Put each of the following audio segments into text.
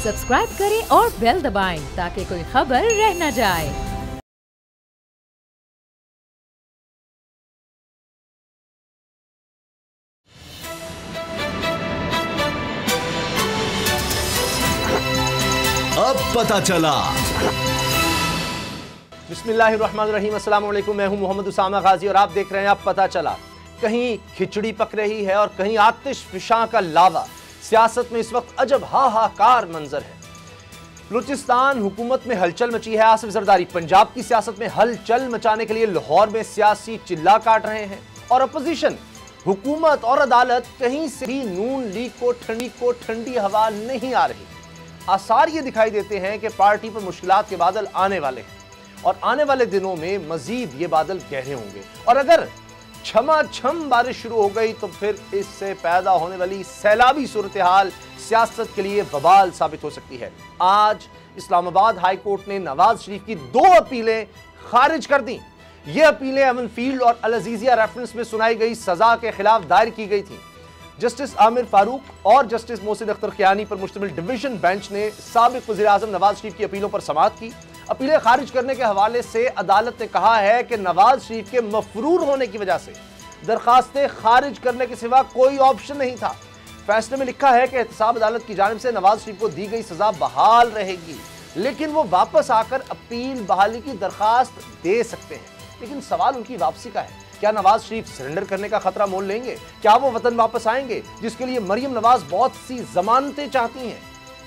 Subscribe करें और bell दबाएं ताकि कोई खबर रह न जाए। अब पता चला। बिस्मिल्लाहिर्रहमानिर्रहीम, अस्सलाम वालेकुम। मैं हूं मोहम्मद उसामा गाजी और आप देख रहे हैं अब पता चला। कहीं खिचड़ी पक रही है और कहीं आतिश फिशां का लावा। सियासत में इस वक्त अजब हाहाकार मंजर है। बलूचिस्तान हुकूमत में हलचल मची है। आसिफ जरदारी पंजाब की सियासत में हलचल मचाने के लिए लाहौर में सियासी चिल्ला काट रहे हैं और अपोजिशन, हुकूमत और अदालत कहीं से भी नून लीग को ठंडी हवा नहीं आ रही। आसार ये दिखाई देते हैं कि पार्टी पर मुश्किलात के बादल आने वाले हैं और आने वाले दिनों में मजीद ये बादल गहरे होंगे और अगर छमाछम बारिश शुरू हो गई तो फिर इससे पैदा होने वाली सैलाबी सूरत हाल सियासत के लिए बवाल साबित हो सकती है। आज इस्लामाबाद हाई कोर्ट ने नवाज शरीफ की 2 अपीलें खारिज कर दी। ये अपीलें अमन फील्ड और अल अजीजिया रेफरेंस में सुनाई गई सजा के खिलाफ दायर की गई थी। जस्टिस आमिर फारूक और जस्टिस मोहसिन अख्तर कियानी पर मुश्तमिल डिवीजन बेंच ने साबिक वज़ीर-ए-आज़म नवाज शरीफ की अपीलों पर समाअत की। अपीलें खारिज करने के हवाले से अदालत ने कहा है कि नवाज शरीफ के मफरूर होने की वजह से दरखास्तें खारिज करने के सिवा कोई ऑप्शन नहीं था। फैसले में लिखा है कि एहतसाब अदालत की जानिब से नवाज शरीफ को दी गई सजा बहाल रहेगी, लेकिन वो वापस आकर अपील बहाली की दरखास्त दे सकते हैं। लेकिन सवाल उनकी वापसी का है। क्या नवाज शरीफ सरेंडर करने का खतरा मोल लेंगे? क्या वो वतन वापस आएंगे, जिसके लिए मरियम नवाज बहुत सी जमानतें चाहती हैं?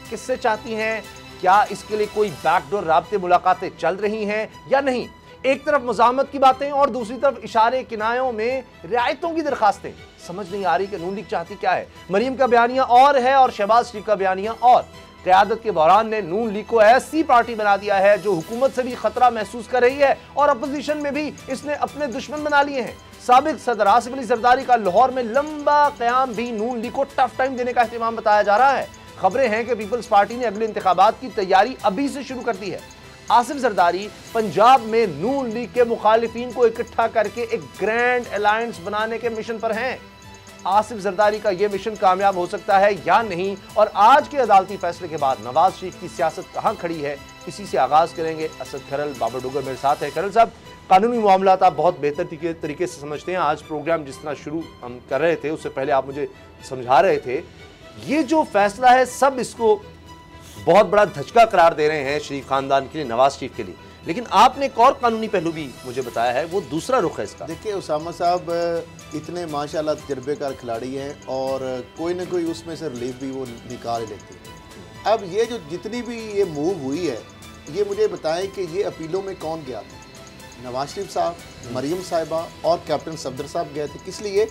किससे चाहती हैं? क्या इसके लिए कोई बैकडोर राब्ते मुलाकातें चल रही हैं या नहीं? एक तरफ मुज़ाहमत की बातें और दूसरी तरफ इशारे किनायों में रियायतों की दरखास्तें। समझ नहीं आ रही कि नून लीग चाहती क्या है। मरियम का बयानिया और है और शहबाज शरीफ का बयानिया और। क़यादत के बहरान ने नून लीग को ऐसी पार्टी बना दिया है जो हुकूमत से भी खतरा महसूस कर रही है और अपोजिशन में भी इसने अपने दुश्मन बना लिए हैं। साबिक सदर आसिफ अली जरदारी का लाहौर में लंबा क़याम भी नून लीग को टफ टाइम देने का एहतमाम बताया जा रहा है। खबरें हैं कि पीपल्स पार्टी ने अगले इंतखाबात की तैयारी अभी से शुरू कर दी है। आसिफ जरदारी पंजाब में नून लीग के मुखालिफिन को इकट्ठा करके एक ग्रैंड अलायंस बनाने के मिशन पर हैं। आसिफ जरदारी का यह मिशन कामयाब हो सकता है या नहीं, और आज के अदालती फैसले के बाद नवाज शरीफ की सियासत कहां खड़ी है, इसी से आगाज करेंगे। असद खरल बाबर डोगर मेरे साथ है। खरल साहब, कानूनी मामलात आप बहुत बेहतर तरीके से समझते हैं। आज प्रोग्राम जिस तरह शुरू हम कर रहे थे उससे पहले आप मुझे समझा रहे थे, ये जो फैसला है सब इसको बहुत बड़ा धचका करार दे रहे हैं शरीफ खानदान के लिए, नवाज शरीफ के लिए। लेकिन आपने एक और कानूनी पहलू भी मुझे बताया है, वो दूसरा रुख है इसका। देखिए उसामा साहब इतने माशाल्लाह तजर्बेकार खिलाड़ी हैं और कोई ना कोई उसमें से रिलीफ भी वो निकाल लेते हैं। अब ये जो जितनी भी ये मूव हुई है, ये मुझे बताएं कि ये अपीलों में कौन गया था? नवाज शरीफ साहब, मरियम साहिबा और कैप्टन सफदर साहब गए थे। किस लिए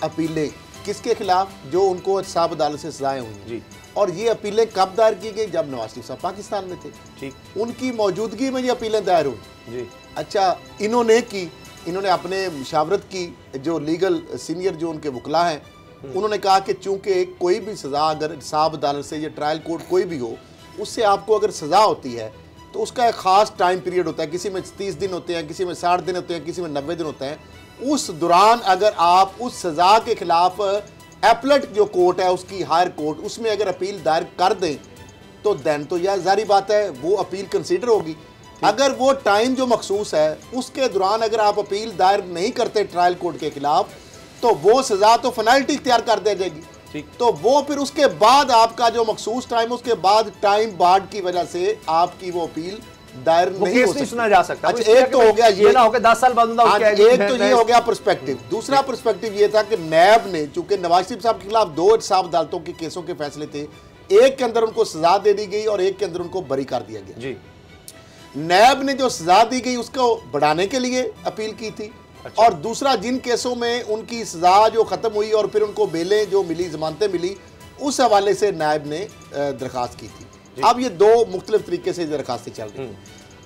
अपीलें? किसके खिलाफ? जो उनको एहतसाब अदालत से सजाएं हुई जी। और ये अपीलें कब दायर की गई? जब नवाज शरीफ साहब पाकिस्तान में थे। ठीक, उनकी मौजूदगी में ये अपीलें दायर हुई जी। अच्छा, इन्होंने अपने मुशावरत की, जो लीगल सीनियर जो उनके वकला हैं, उन्होंने कहा कि चूंकि कोई भी सज़ा अगर एहतसाब अदालत से या ट्रायल कोर्ट कोई भी हो, उससे आपको अगर सज़ा होती है तो उसका एक ख़ास टाइम पीरियड होता है। किसी में 30 दिन होते हैं, किसी में 60 दिन होते हैं, किसी में 90 दिन होते हैं। उस दौरान अगर आप उस सज़ा के खिलाफ एपलेट जो कोर्ट है, उसकी हायर कोर्ट, उसमें अगर अपील दायर कर दें तो दैन तो यह जारी बात है वो अपील कंसीडर होगी। अगर वो टाइम जो मखसूस है उसके दौरान अगर आप अपील दायर नहीं करते ट्रायल कोर्ट के खिलाफ, तो वो सज़ा तो फाइनलिटी इख्तियार कर दी जाएगी। तो वो फिर उसके बाद आपका जो मखसूस टाइम, उसके बाद टाइम बार्ड की वजह से आपकी वो अपील दायर नहीं हो सकती, सुना जा सकता। अच्छा, एक तो हो गया ये ना हो के 10 साल बाद एक तो ये हो गया पर्सपेक्टिव। दूसरा पर्सपेक्टिव ये था कि नैब ने, चूंकि नवाज शरीफ साहब के खिलाफ 2 एहतसाब अदालतों के केसों के फैसले थे, एक के अंदर उनको सजा दे दी गई और एक के अंदर उनको बरी कर दिया गया जी। नैब ने जो सजा दी गई उसको बढ़ाने के लिए अपील की थी। अच्छा। और दूसरा, जिन केसों में उनकी सजा जो खत्म हुई और फिर उनको बेलें जो मिली, जमानतें मिली, उस हवाले से नैब ने दरखास्त की थी। अब ये 2 मुख्तलिफ तरीके से दरखास्तें चल रही हैं।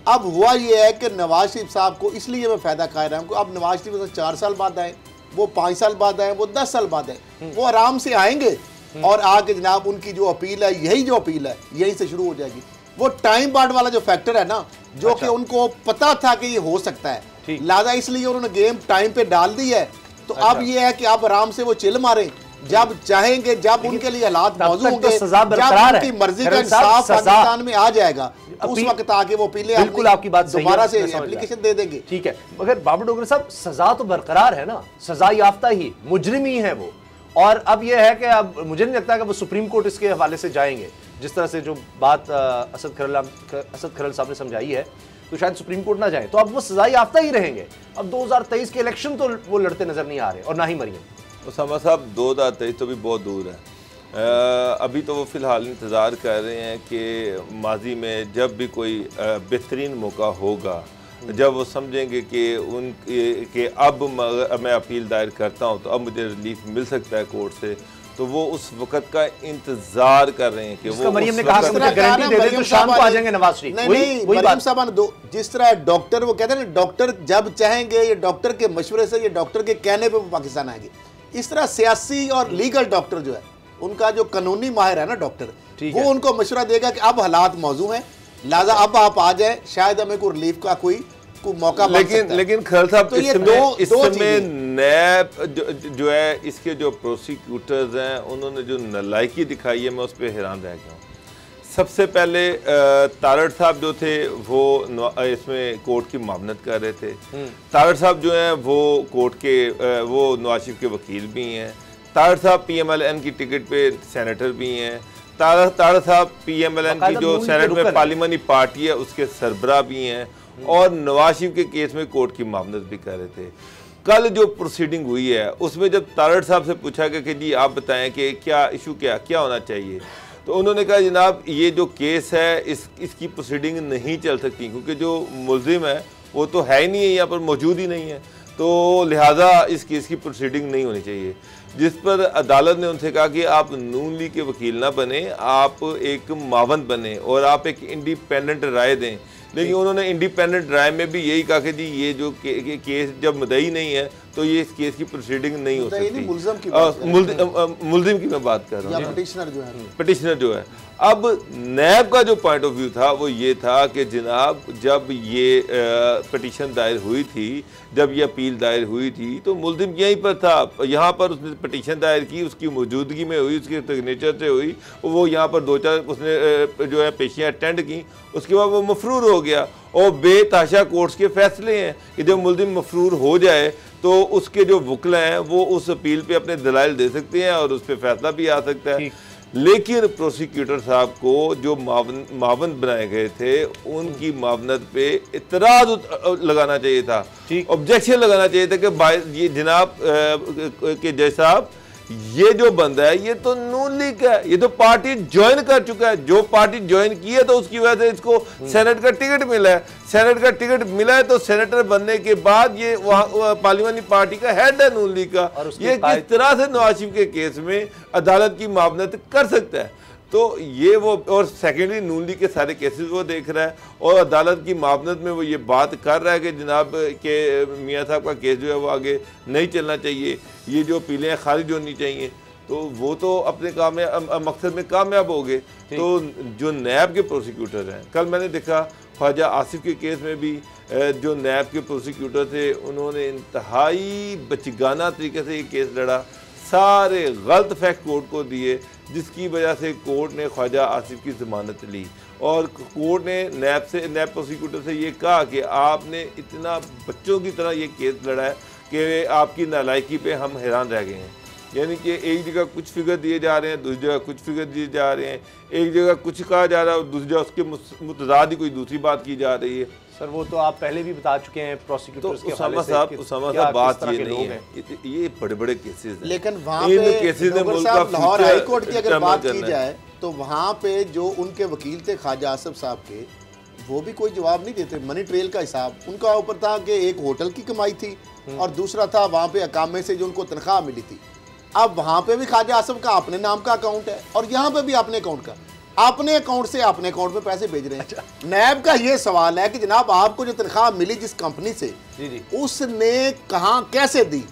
अब हुआ ये है कि नवाज शरीफ साहब को, इसलिए मैं फ़ायदा खा रहा हूँ, अब नवाज शरीफ 4 साल बाद आए, वो 5 साल बाद आए, वो 10 साल बाद आए, वो आराम से आएंगे और आके जनाब उनकी जो अपील है, यही जो अपील है यहीं से शुरू हो जाएगी। वो टाइम बार्ड वाला जो फैक्टर है ना, जो कि उनको पता था कि ये हो सकता है, लिहाजा इसलिए उन्होंने गेम टाइम पे डाल दी है। तो अब ये है कि आप आराम से वो चिल मारें जब चाहेंगे, जब उनके लिए हालात मौजूद होंगे, सजा जब बरकरार उनकी है। मर्जी का इंसाफ पाकिस्तान में आ जाएगा, तो उस अपील- वक्त आके वो अपीलें बिल्कुल आपकी बात सही है, दोबारा से मैं समझ एप्लीकेशन दे देंगे। ठीक है, मगर बाबर डोगरा साहब सजा तो बरकरार है ना, सजा याफ्ता ही मुजरिम ही है वो। और अब यह है कि अब मुझे नहीं लगता कि वो सुप्रीम कोर्ट इसके हवाले से जाएंगे, जिस तरह से जो बात असद खरल साहब ने समझाई है, तो शायद सुप्रीम कोर्ट ना जाए, तो अब वो सजा याफ्ता ही रहेंगे। अब 2023 के इलेक्शन तो वो लड़ते नजर नहीं आ रहे, और ना ही मरियम। उसामा साहब 2023 तो भी बहुत दूर है। अभी तो वो फ़िलहाल इंतज़ार कर रहे हैं कि माजी में जब भी कोई बेहतरीन मौका होगा, जब वो समझेंगे कि अब मैं अपील दायर करता हूँ तो अब मुझे रिलीफ मिल सकता है कोर्ट से, तो वो उस वक़्त का इंतज़ार कर रहे हैं कि वो मरियम ने कहा कि मुझे गारंटी दे दे तो शाम को आ जाएंगे नवाज शरीफ। नहीं, मरियम साहब ने जिस तरह डॉक्टर, वो कहते हैं ना, डॉक्टर जब चाहेंगे, ये डॉक्टर के मशवरे से, ये डॉक्टर के कहने पे वो पाकिस्तान आएंगे। इस तरह सियासी और लीगल डॉक्टर जो है, उनका जो कानूनी माहिर है ना डॉक्टर, वो उनको मशवरा देगा कि अब हालात मौजूद हैं, लिहाजा अब आप आ जाए, शायद हमें कोई रिलीफ का कोई मौका बन सकता है। लेकिन खरल साहब, तो इस समय नैब जो है, इसके जो प्रोसिक्यूटर्स हैं, उन्होंने जो नालायकी दिखाई है, मैं उस पर हैरान रह गया हूँ। सबसे पहले तारड़ साहब जो थे वो इसमें कोर्ट की मामनत कर रहे थे। तारड़ साहब जो हैं वो कोर्ट के वो नवाज शरीफ के वकील भी हैं। तारड़ साहब PMLN की टिकट पे सेनेटर भी हैं। तारड़ साहब PMLN की जो सेनेट में पार्लिमानी पार्टी है उसके सरबरा भी हैं, और नवाज शरीफ के केस में कोर्ट की मामनत भी कर रहे थे। कल जो प्रोसीडिंग हुई है उसमें जब तारड़ साहब से पूछा गया कि जी आप बताएं कि क्या इशू क्या होना चाहिए, तो उन्होंने कहा जनाब ये जो केस है इसकी प्रोसीडिंग नहीं चल सकती, क्योंकि जो मुल्जिम है वो तो है ही नहीं है, यहाँ पर मौजूद ही नहीं है, तो लिहाजा इस केस की प्रोसीडिंग नहीं होनी चाहिए। जिस पर अदालत ने उनसे कहा कि आप नून लीग के वकील ना बने, आप एक मावन बने और आप एक इंडिपेंडेंट राय दें। लेकिन उन्होंने इंडिपेंडेंट राय में भी यही कहा कि जी ये जो केस जब मुद्दई नहीं है तो ये इस केस की प्रोसीडिंग नहीं हो सकती। मुल्जिम की मैं बात कर रहा हूँ, पिटिशनर जो है। अब नैब का जो पॉइंट ऑफ व्यू था वो ये था कि जनाब जब ये पिटिशन दायर हुई थी, जब ये अपील दायर हुई थी, तो मुल्जिम यहीं पर था, यहाँ पर उसने पिटिशन दायर की, उसकी मौजूदगी में हुई, उसके सिग्नेचर से हुई, वो यहाँ पर 2-4 उसने जो है पेशियाँ अटेंड की, उसके बाद वो मफरूर हो गया। और बेताशा कोर्ट्स के फैसले हैं कि जब मुल्जिम मफरूर हो जाए तो उसके जो वकील हैं वो उस अपील पे अपने दलाइल दे सकते हैं और उस पर फैसला भी आ सकता है। लेकिन प्रोसिक्यूटर साहब को जो मावन बनाए गए थे उनकी मावनत पे इतराज लगाना चाहिए था, ऑब्जेक्शन लगाना चाहिए था कि ये जनाब के जज साहब ये जो बंदा है ये तो नून लीग का है, ये तो पार्टी ज्वाइन कर चुका है, जो पार्टी ज्वाइन की है तो उसकी वजह से इसको सेनेट का टिकट मिला है, सेनेट का टिकट मिला है तो सेनेटर बनने के बाद ये वहाँ पार्लियामानी पार्टी का हेड है नून लीग का, ये किस तरह से नवाज शरीफ के केस में अदालत की मामनत कर सकता है। तो ये वो, और सेकेंडरी नून लीग के सारे केसेस वो देख रहा है और अदालत की मामनत में वो ये बात कर रहा है कि जनाब के मियाँ साहब का केस जो है वो आगे नहीं चलना चाहिए, ये जो अपीलें खारिज होनी चाहिए, तो वो तो अपने काम में मकसद में कामयाब हो गए। तो जो नैब के प्रोसिक्यूटर हैं, कल मैंने देखा ख्वाजा आसिफ के केस में भी जो नैब के प्रोसिक्यूटर थे उन्होंने इंतहाई बचगाना तरीके से ये केस लड़ा, सारे गलत फैक्ट कोर्ट को दिए, जिसकी वजह से कोर्ट ने ख्वाजा आसिफ की ज़मानत ली और कोर्ट ने नैब प्रोसिक्यूटर से ये कहा कि आपने इतना बच्चों की तरह ये केस लड़ा है कि आपकी नालायकी पे हम हैरान रह गए हैं। यानी कि एक जगह कुछ फिगर दिए जा रहे हैं, दूसरी जगह कुछ फिगर दिए जा रहे हैं, एक जगह कुछ कहा जा रहा है और दूसरी जगह उसके मुतजाद ही कोई दूसरी बात की जा रही है। सर वो तो आप पहले भी बता चुके हैं प्रोसिक्यूटर्स के हवाले से। उसामा साहब बात ये नहीं है, ये बड़े-बड़े केसेस हैं, लेकिन वहाँ पे केसेस ने मुल्क का लाहौर हाई कोर्ट की अगर बात की जाए तो वहाँ पे जो उनके वकील थे ख्वाजा आसिफ साहब के, वो भी कोई जवाब नहीं देते। मनी ट्रेल का हिसाब उनका ऊपर था कि एक होटल की कमाई थी और दूसरा था वहाँ पे अकामे से जो उनको तनख्वाह मिली थी। अब वहाँ पे भी ख्वाजा आसिफ का अपने नाम का अकाउंट है और यहाँ पे भी अपने अकाउंट का, अपने अकाउंट से अपने अकाउंट में पैसे भेज रहे हैं। अच्छा। नैब का ये सवाल है कि जनाब आपको जो तनख्वाह मिली जिस कंपनी से, उसने कहाँ कैसे दी,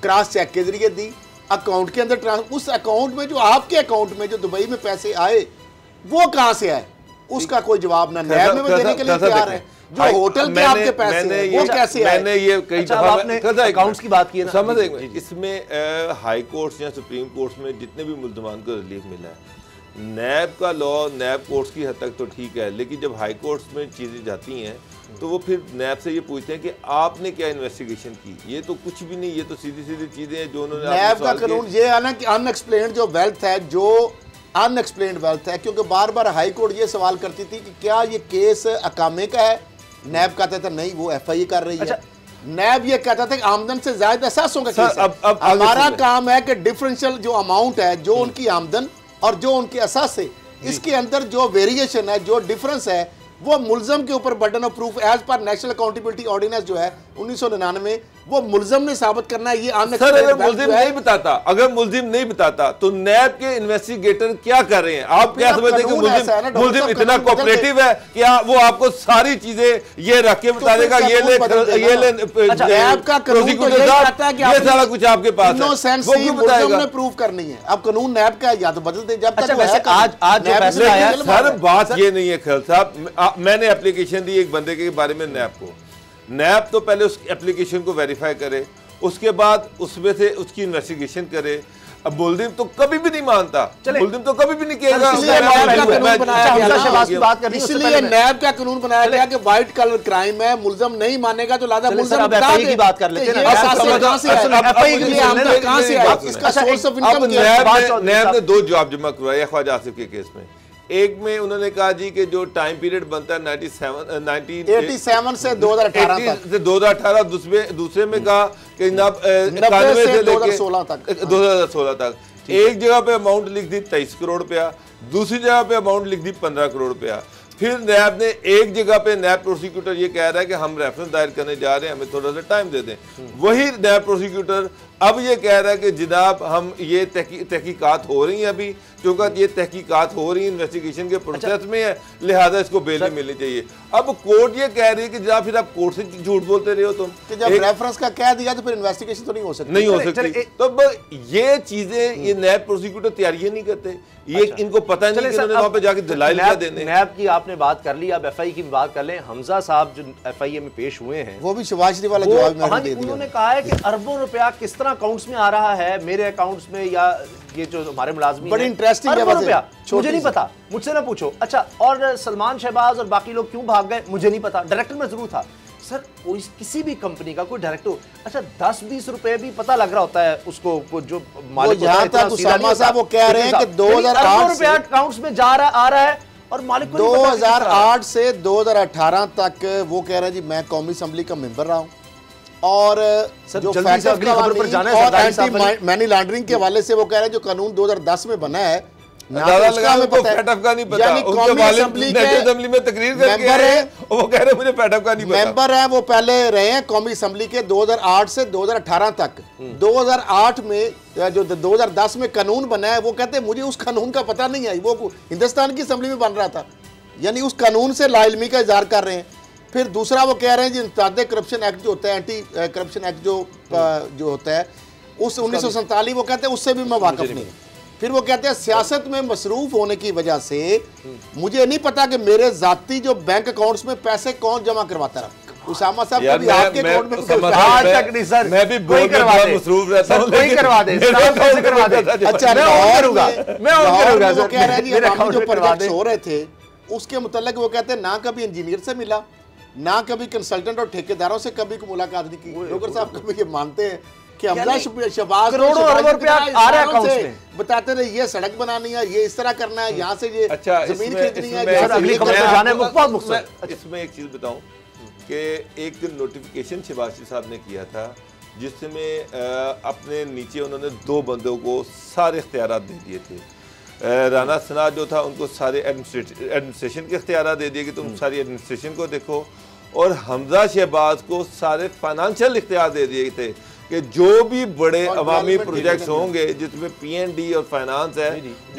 क्रॉस चेक के जरिए दी, अकाउंट के अंदर उस अकाउंट में जो आपके अकाउंट में जो दुबई में पैसे आए वो कहाँ से आए, उसका कोई जवाब ना नैब में देने के लिए तैयार है, जो होटल के आपके पैसे हैं वो कैसे आए? मैंने ये कई दफा आपने अकाउंट्स की बात की है ना, समझ इसमें हाई कोर्ट्स या सुप्रीम कोर्ट्स में जितने भी मुल्ज़मान को रिलीफ मिला है, नैब का लॉ नैब कोर्ट्स की हद तक तो ठीक है, लेकिन जब हाई कोर्ट्स में चीज़ें जाती हैं तो वो फिर नैब से ये पूछते हैं कि आपने क्या इन्वेस्टिगेशन की। ये तो कुछ भी नहीं, ये तो सीधी सीधी चीज़ें हैं जो उन्होंने नैब का कानून ये है ना कि अनएक्सप्लेन्ड जो वेल्थ है, जो अनएक्सप्लेन्ड वेल्थ है, क्योंकि बार बार हाई कोर्ट ये सवाल करती थी कि क्या ये केस अकामे का है, नैब कहता था नहीं वो FIA कर रही है। नैब ये कहता था कि आमदन से ज्यादा एहसासों का केस है। अब हमारा काम है कि डिफरेंशियल जो अमाउंट है, जो उनकी आमदन और जो उनके एहसास है, इसके अंदर जो वेरिएशन है, जो डिफरेंस है, वो मुल्ज़म के ऊपर burden of proof as per National Accountability Ordinance जो है 1999, वो मुल्ज़म ने साबित करना है। ये सर अगर मुल्ज़िम नहीं बताता, अगर मुल्ज़िम नहीं बताता तो नैब के इन्वेस्टिगेटर क्या कर रहे हैं? आप क्या समझते हैं कि मुल्ज़िम इतना कोऑपरेटिव है कि वो आपको सारी चीजें ये रख के बता देगा, ये ले नैब का कानून तो यही कहता है कि ये सारा कुछ आपके पास है, वो क्यों बताएगा? ने प्रूफ करनी है। अब कानून नैब का या तो बदल दे, जब तक आज सर बात ये नहीं है खैर साहब, मैंने एप्लीकेशन दी एक बंदे के बारे में नैब को, नैब तो पहले उस एप्लीकेशन को वेरीफाई करे, उसके बाद उसमें से उसकी इन्वेस्टिगेशन करे। अब मुल्ज़िम तो कभी भी नहीं मानता, मुल्ज़िम तो कभी भी नहीं कहेगा। इसलिए नैब का कानून बनाया गया कि व्हाइट कलर क्राइम है, मुल्ज़िम नहीं मानेगा तो लादा मुल्ज़िम की बात कर लेते हैं। नैब ने 2 जवाब जमा करवाए ख्वाजा आसिफ के केस में। एक में उन्होंने कहा जी कि जो टाइम पीरियड बनता है 1987 से 2018, दूसरे में कहा कि 91 से लेकर 2016 तक। एक जगह पे अमाउंट लिख दी 23 करोड़ रुपया, दूसरी जगह पे अमाउंट लिख दी 15 करोड़ रुपया। फिर नैब ने एक जगह पे नैब प्रोसिक्यूटर ये कह रहा है कि हम रेफरेंस दायर करने जा रहे हैं, हमें थोड़ा सा टाइम दे दें। वही नैब प्रोसिक्यूटर अब ये कह रहा है कि जनाब हम ये तहकीकात हो रही हैं, अभी क्योंकि ये तहकीकात हो रही है, इन्वेस्टिगेशन के प्रोसेस में है, लिहाजा इसको बेल मिलनी चाहिए। अब कोर्ट ये कह रही है कि जनाब फिर आप कोर्ट से झूठ बोलते रहे हो तुम, कि जब रेफरेंस का कह दिया तो फिर इन्वेस्टिगेशन तो नहीं हो सकती, नहीं हो सकती। तो ये चीजें ये नैब प्रोसिक्यूटर तैयारी नहीं करते, ये इनको पता नहीं कि वहां पे जाके दलाइल क्या देने। नैब की आपने बात कर ली, अब FIA की बात कर लें। हमजा साहब जो FIA में पेश हुए हैं, वो भी शहबाज शरीफ वाला जवाब मैंने दे दिया। उन्होंने कहा है कि अरबों रुपया किस तरह अकाउंट्स में आ रहा है, मेरे अकाउंट्स में या ये जो हमारे मुलाजमी बड़ी इंटरेस्टिंग है, मुझे नहीं पता, मुझसे ना पूछो। अच्छा, और सलमान शहबाज और बाकी लोग क्यों भाग गए मुझे नहीं पता, डायरेक्टर में जरूर था। सर कोई किसी भी कंपनी का कोई डायरेक्टर, अच्छा 10-20 रुपए भी पता लग रहा होता है उसको, जो मालिक साहब वो कह रहे हैं कि 2008 रुपया अकाउंट्स में जा रहा आ रहा है और मालिक को 2008 से 2018 तक वो कह रहे हैं जी मैं कौमी असम्बली का मेंबर रहा हूँ, और जो एंटी मनी लॉन्ड्रिंग के हवाले से वो कह रहे हैं जो कानून 2010 में बना है, मेंबर है वो पहले रहे हैं कौमी असम्बली के 2008 से 2018 तक। 2008 में जो 2010 में कानून बना है, वो कहते हैं मुझे उस कानून का पता नहीं है, वो हिंदुस्तान की असम्बली में बन रहा था, यानी उस कानून से लाइलमी का इजहार कर रहे हैं। फिर दूसरा वो कह रहे हैं जी इंतजाद करप्शन एक्ट जो होता है, एंटी करप्शन एक्ट जो होता है, उस 1947 वो कहते हैं उससे भी मैं वाकिफ नहीं। फिर वो कहते हैं सियासत में मसरूफ होने की वजह से मुझे नहीं पता कि मेरे जाती जो बैंक अकाउंट्स में पैसे कौन जमा करवाता रहा। उसामा साहब कभी आपके अकाउंट में आज तक नहीं सर, मैं भी कोई करवा दे, मसरूफ रहता हूं, कोई करवा दे, कैसे करवा दे। अच्छा मैं और करूंगा, मैं और करूंगा। वो कह रहे हैं जी हम जो प्रोजेक्ट्स हो रहे थे उसके मुताल्लिक वो कहते हैं ना कभी इंजीनियर से मिला, ना कभी कंसल्टेंट और ठेकेदारों से कभी मुलाकात नहीं की। डॉक्टर साहब कभी ये मानते हैं कि हमजा शहबाज करोड़ों अरबों रुपया आ रहा है अकाउंट्स में, बताते रहे ये सड़क बनानी है, ये इस तरह करना है, यहाँ से ये जमीन खरीदनी है। अगली खबर पे जाने बहुत मुख्तसर इसमें एक चीज बताऊं कि एक नोटिफिकेशन शहबाज साहब ने किया था जिसमें अपने नीचे उन्होंने 2 बंदों को सारे इख्तियारात दे दिए थे। राना सना जो था उनको सारे एडमिनिस्ट्रेशन के इख्तियारात दे दिए कि तुम सारी एडमिनिस्ट्रेशन को देखो, और हमजा शहबाज को सारे फाइनेंशियल इख्तियार दे दिए थे कि जो भी बड़े अवामी प्रोजेक्ट्स होंगे जिसमें P&D और फाइनेंस है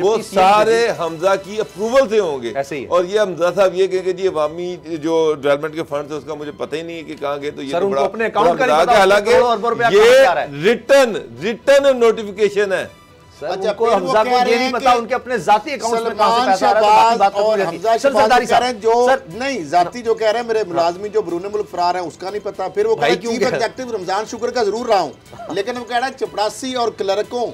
वो सारे हमजा की अप्रूवल से होंगे। और ये हमजा साहब ये कहेंगे जी अवामी जो डेवलपमेंट के फंड है उसका मुझे पता ही नहीं है कि कहाँ गए, तो ये तो बड़ा, हालांकि ये रिटर्न नोटिफिकेशन है सर अच्छा, उनको फिर वो हमजा कह को रहे ये नहीं हैं पता कि उनके अपने जाती अकाउंट्स में कहां से सलमान पैसा आ रहा है, तो बाकी बात और खत्म हो हमजा जाती है। शहबाज जरदारी कह रहे हैं जो सर नहीं जाती जो कह रहे हैं मेरे मुलाजमी जो ब्रूने मुल्क फरार है उसका नहीं पता। फिर वो कह रहे भाई क्यों चीफ कह रहे हैं? एग्जेक्टिव रमजान शुक्र का जरूर रहा हूं, लेकिन वो कह रहा है चपड़ासी और क्लर्कों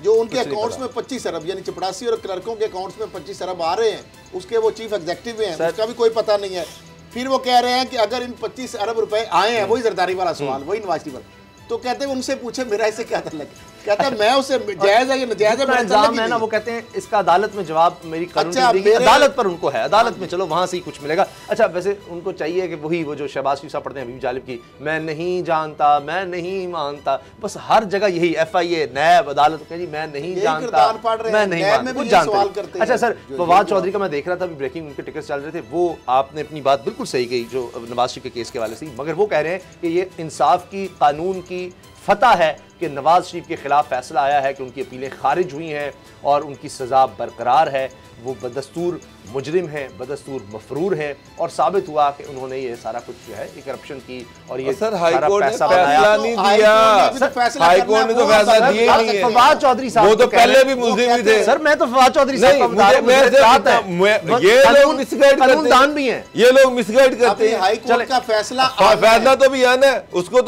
जो उनके अकाउंट्स में 25 अरब यानी चपड़ासी और क्लर्कों के अकाउंट्स में 25 अरब आ रहे हैं, उसके वो चीफ एग्जेक्टिव हैं, उसका भी कोई पता नहीं है। फिर वो कह रहे हैं कि अगर इन 25 अरब रुपए आए हैं, वही जरदारी वाला सवाल, वही नवाज शरीफ वाला, तो कहते हैं उनसे पूछे मेरा इससे क्या ताल्लुक, कहता है मैं उसे जायज है या नाजायज है मेरा इल्जाम है ना, वो कहते हैं इसका अदालत में जवाब मेरी कानून अच्छा, देगी, अदालत पर उनको है, अदालत में चलो वहां से ही कुछ मिलेगा। अच्छा वैसे उनको चाहिए कि वही वो जो शहबाज शरीफ साहब पढ़ते हैं हबीब जालिब की, मैं नहीं जानता मैं नहीं मानता, बस हर जगह यही FIA नैब अदालत जी मैं नहीं जानता मैं नहीं मानता, कुछ जानते। अच्छा सर फवाद चौधरी का मैं देख रहा था अभी ब्रेकिंग उनके टिकट चल रहे थे, वो आपने अपनी बात बिल्कुल सही कही जो नवाज शरीफ के केस के हवाले से, मगर वो कह रहे हैं कि ये इंसाफ की कानून की फतह है कि नवाज शरीफ के खिलाफ फैसला आया है कि उनकी अपीलें खारिज हुई हैं और उनकी सज़ा बरकरार है, वो बदस्तूर मुजरिम हैं, बदस्तूर मफरूर हैं, और साबित हुआ कि उन्होंने ये सारा कुछ जो है ये करप्शन की और ये सर हाई सारा कोर्ट ने पैसा फैसला नहीं दिया, हाई कोर्ट ने तो फैसला दिया ही नहीं है। फवाद चौधरी साहब वो तो पहले भी मुलजिम ही थे सर, मैं तो फवाद चौधरी साहब का बता रहा हूं, ये लोग मिसगाइड करते कानूनदान भी हैं, ये लोग मिसगाइड करते हैं। हाई कोर्ट का फैसला फैसला तो भी आना है, उसको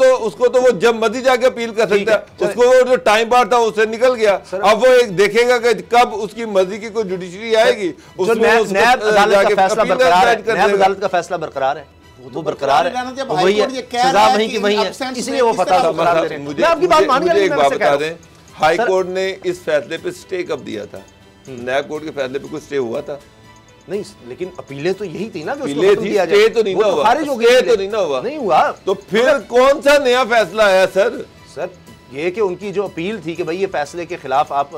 तो वो जब मर्जी जाके अपील कर सकता है, उसको वो जो टाइम बार था उससे निकल गया, अब वो एक देखेगा कि कब उसकी मर्जी की कोई जुडिशरी आएगी, उसमें नैब अदालत का फैसला बरकरार है, नैब अदालत का फैसला बरकरार है, वो बरकरार है, वही है सजा वहीं की वहीं है, इसलिए वो फतवा बरकरार दे रहे हैं। मैं आपकी बात मान मुझे एक बात बता दें, हाई कोर्ट ने इस फैसले पे स्टे कब दिया था? नैब कोर्ट के फैसले पे कोई स्टे हुआ था? नहीं, लेकिन अपीलें तो यही थी ना कि उसको खत्म किया जाए, स्टे तो नहीं ना हुआ, खारिज हो गया, स्टे तो नहीं ना हुआ, नहीं हुआ, तो फिर कौन सा नया फैसला आया सर? सर ये कि उनकी जो अपील थी कि भाई ये फैसले के खिलाफ आप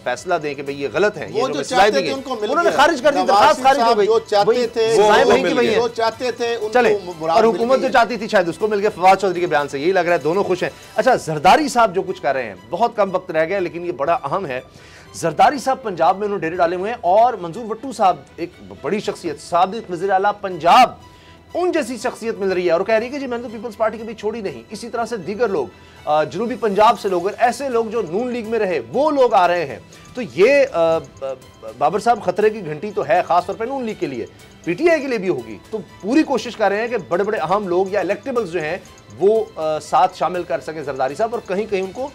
फैसला दें कि भाई ये गलत है, वो जो चाहते थे उनको मिल गया, उन्होंने खारिज कर दी, दरखास्त खारिज हो गई, जो चाहते थे वो चाहते थे चले, और हुकूमत जो चाहती थी शायद उसको मिल गया। फवाद चौधरी के बयान से यही लग रहा है दोनों खुश हैं। अच्छा जरदारी साहब जो कुछ कर रहे हैं, बहुत कम वक्त रह गया लेकिन ये बड़ा अहम है, जरदारी साहब पंजाब में उन्होंने डेरे डाले हुए हैं और मंजूर भट्टू साहब एक बड़ी शख्सियत, साबिक वज़ीर आला पंजाब, उन जैसी शख्सियत मिल रही है और कह रही है कि जी मैंने तो पीपल्स पार्टी कभी छोड़ी नहीं। इसी तरह से दीगर लोग जनूबी पंजाब से लोग, ऐसे लोग जो नून लीग में रहे वो लोग आ रहे हैं, तो ये बाबर साहब खतरे की घंटी तो है, खासतौर पर नून लीग के लिए, PTI के लिए भी होगी। तो पूरी कोशिश कर रहे हैं कि बड़े बड़े अहम लोग या इलेक्टेबल्स जो हैं वो साथ शामिल कर सकें जरदारी साहब, और कहीं कहीं उनको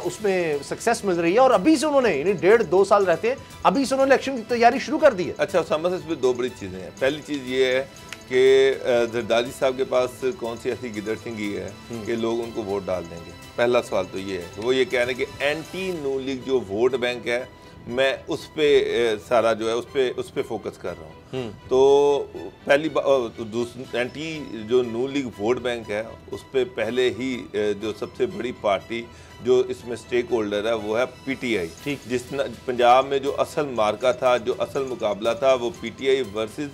उसमें सक्सेस मिल रही है। और अभी से उन्होंने 1.5-2 साल रहते हैं, अभी से उन्होंने इलेक्शन की तैयारी शुरू कर दी है। अच्छा समझ, इसमें दो बड़ी चीज़ें हैं। पहली चीज़ ये है कि जरदारी साहब के पास कौन सी ऐसी गिदड़ सिंगी है कि लोग उनको वोट डाल देंगे। पहला सवाल तो ये है, वो ये कह रहे हैं कि एंटी नून लीग जो वोट बैंक है, मैं उस पर सारा जो है उस पे फोकस कर रहा हूँ। तो पहली बात, एंटी जो नून लीग वोट बैंक है उस पर पहले ही जो सबसे बड़ी पार्टी जो इसमें स्टेक होल्डर है वो है PTI। जिस पंजाब में जो असल मार्का था, जो असल मुकाबला था, वो PTI वर्सेस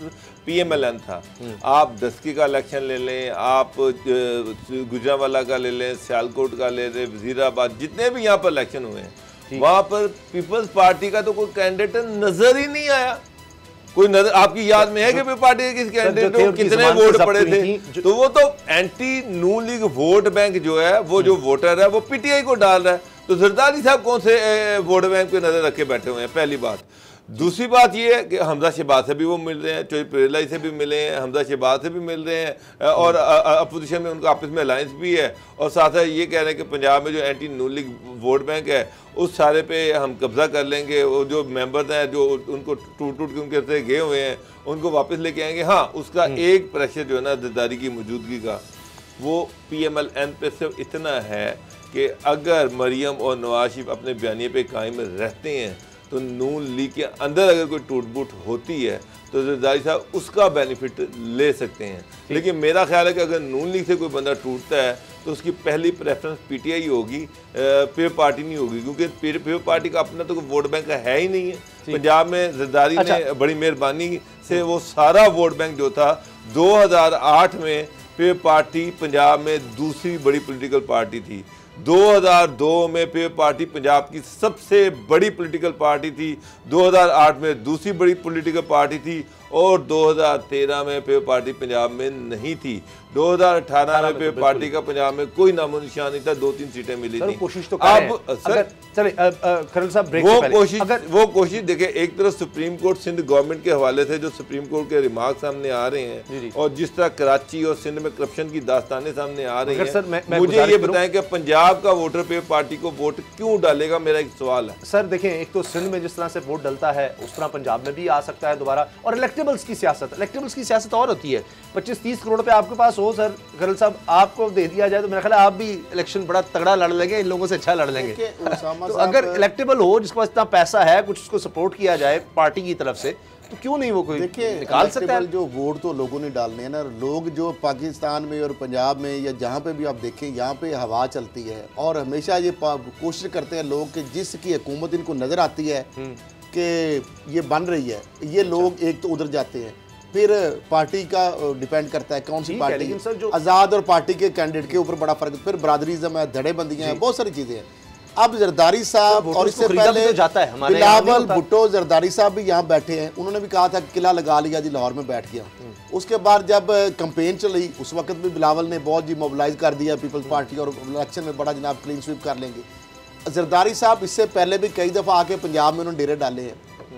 PMLN था। आप दस्की का इलेक्शन ले लें, आप गुजरांवाला का ले लें, सियालकोट का ले लें, वजीराबाद, जितने भी यहाँ पर इलेक्शन हुए हैं वहां पर पीपल्स पार्टी का तो कोई कैंडिडेट नजर ही नहीं आया। कोई नजर आपकी याद में है कि पार्टी के किस कैंडिडेट को कितने वोट पड़े थे? तो वो तो एंटी नून लीग वोट बैंक जो है, वो जो वोटर है वो PTI को डाल रहा है। तो जरदारी साहब कौन से वोट बैंक पे नजर रख के बैठे हुए हैं? पहली बात। दूसरी बात ये है कि हमजा शहबाज से भी वो मिल रहे हैं, चोई पिरलाई से भी मिले हैं, हमजा शहबाज से भी मिल रहे हैं, और अपोजिशन में उनका आपस में अलायंस भी है, और साथ ही ये कह रहे हैं कि पंजाब में जो एंटी नून लीग वोट बैंक है उस सारे पे हम कब्जा कर लेंगे, वो जो मेंबर्स हैं जो उनको टूट के उनके से गए हुए हैं उनको वापस लेके आएंगे। हाँ, उसका एक प्रेशर जो है ना जरदारी की मौजूदगी का, वो PMLN पे सिर्फ इतना है कि अगर मरियम और नवाज शरीफ अपने बयानिए पे कायम रहते हैं तो नून लीग के अंदर अगर कोई टूट फूट होती है तो जरदारी साहब उसका बेनिफिट ले सकते हैं। लेकिन मेरा ख्याल है कि अगर नून लीग से कोई बंदा टूटता है तो उसकी पहली प्रेफरेंस PTI होगी, पीर पार्टी नहीं होगी, क्योंकि पीर पार्टी का अपना तो कोई वोट बैंक है ही नहीं है। पंजाब में जरदारी ने बड़ी मेहरबानी से वो सारा वोट बैंक जो था 2008 में पीर पार्टी पंजाब में दूसरी बड़ी पॉलिटिकल पार्टी थी, 2002 में पीपल्स पार्टी पंजाब की सबसे बड़ी पॉलिटिकल पार्टी थी, 2008 में दूसरी बड़ी पॉलिटिकल पार्टी थी और 2013 में पीपल्स पार्टी पंजाब में नहीं थी। 2018 में पीपल्स पार्टी का पंजाब में कोई नामो निशान नहीं था, 2-3 सीटें मिली थी। कोशिश तो अब सर चले खरल साहब ब्रेक से पहले वो कोशिश देखें, एक तरफ सुप्रीम कोर्ट सिंध गवर्नमेंट के हवाले से जो सुप्रीम कोर्ट के रिमार्क सामने आ रहे हैं और जिस तरह कराची और सिंध में करप्शन की दास्तानें सामने आ रही हैं, मुझे ये बताएं कि पंजाब का वोटर पीपल्स पार्टी को वोट क्यों डालेगा, मेरा एक सवाल है। सर देखें, एक तो सिंध में जिस तरह से वोट डलता है उस तरह पंजाब में भी आ सकता है दोबारा। और इलेक्टेबल्स की सियासत और होती है। 25-30 करोड़ पे आपके पास हो सर खरल साहब, आपको दे दिया जाए तो मेरा ख्याल है आप भी इलेक्शन बड़ा तगड़ा लड़ लेंगे, इन लोगों से अच्छा लड़ लेंगे। तो अगर इलेक्टेबल हो, जिसके पास इतना पैसा है, कुछ उसको सपोर्ट किया जाए पार्टी की तरफ से, तो क्यों नहीं वो कोई निकाल सकता है? जो वोट तो लोगों ने डालने हैं ना, लोग जो पाकिस्तान में और पंजाब में या जहाँ पे भी आप देखें, यहाँ पे हवा चलती है और हमेशा ये कोशिश करते हैं लोग कि जिसकी हुकूमत इनको नजर आती है कि ये बन रही है, ये लोग एक तो उधर जाते हैं। फिर पार्टी का डिपेंड करता है कौन सी पार्टी, आज़ाद और पार्टी के कैंडिडेट के ऊपर बड़ा फर्क। फिर बरादरीज़म है, धड़ेबंदियाँ हैं, बहुत सारी चीज़ें हैं। अब जरदारी साहब और इससे पहले तो जाता है बिलावल भुट्टो जरदारी साहब भी यहाँ बैठे हैं, उन्होंने भी कहा था किला लगा लिया जी, लाहौर में बैठ गया। उसके बाद जब कैंपेन चली उस वक्त भी बिलावल ने बहुत जी मोबिलाइज कर दिया पीपल्स पार्टी और इलेक्शन में बड़ा जनाब क्लीन स्वीप कर लेंगे। जरदारी साहब इससे पहले भी कई दफ़ा आके पंजाब में उन्होंने डेरे डाले हैं,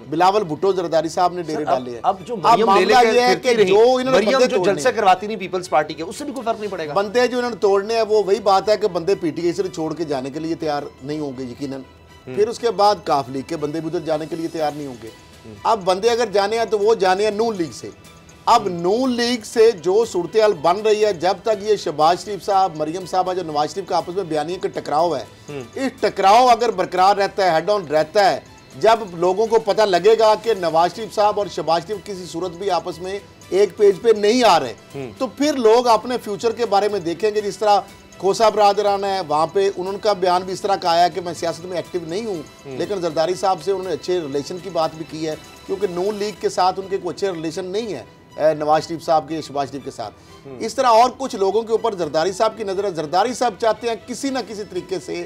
बिलावल भुट्टो जरदारी साहब ने डेरे डाले हैं। अब जो मामला ये है कि जो इन्होंने जलसे करवाती नहीं पीपल्स पार्टी के, उससे भी कोई फर्क नहीं पड़ेगा। बंदे जो इन्होंने तोड़ने हैं वो वही बात है कि बंदे पीटीआई से छोड़ के जाने के लिए तैयार नहीं होंगे यकीनन। फिर उसके बाद काफ लीग के बंदे भी उधर जाने के लिए तैयार नहीं होंगे। अब बंदे अगर जाने हैं तो वो जाने हैं नून लीग से। अब नून लीग से जो सूरत हाल बन रही है, जब तक ये शहबाज शरीफ साहब, मरियम साहब जो नवाज शरीफ का आपस में बयानियों का टकराव है, इस टकराव अगर बरकरार रहता है, हेड ऑन रहता है, जब लोगों को पता लगेगा कि नवाज शरीफ साहब और शहबाज शरीफ किसी सूरत भी आपस में एक पेज पे नहीं आ रहे, तो फिर लोग अपने फ्यूचर के बारे में देखेंगे। जिस तरह खोसा बरादराना है, वहाँ पे उनका बयान भी इस तरह का आया कि मैं सियासत में एक्टिव नहीं हूँ, लेकिन जरदारी साहब से उन्होंने अच्छे रिलेशन की बात भी की है, क्योंकि नून लीग के साथ उनके कोई अच्छे रिलेशन नहीं है नवाज शरीफ साहब के, शहबाज शरीफ के साथ। इस तरह और कुछ लोगों के ऊपर जरदारी साहब की नज़र है। जरदारी साहब चाहते हैं किसी ना किसी तरीके से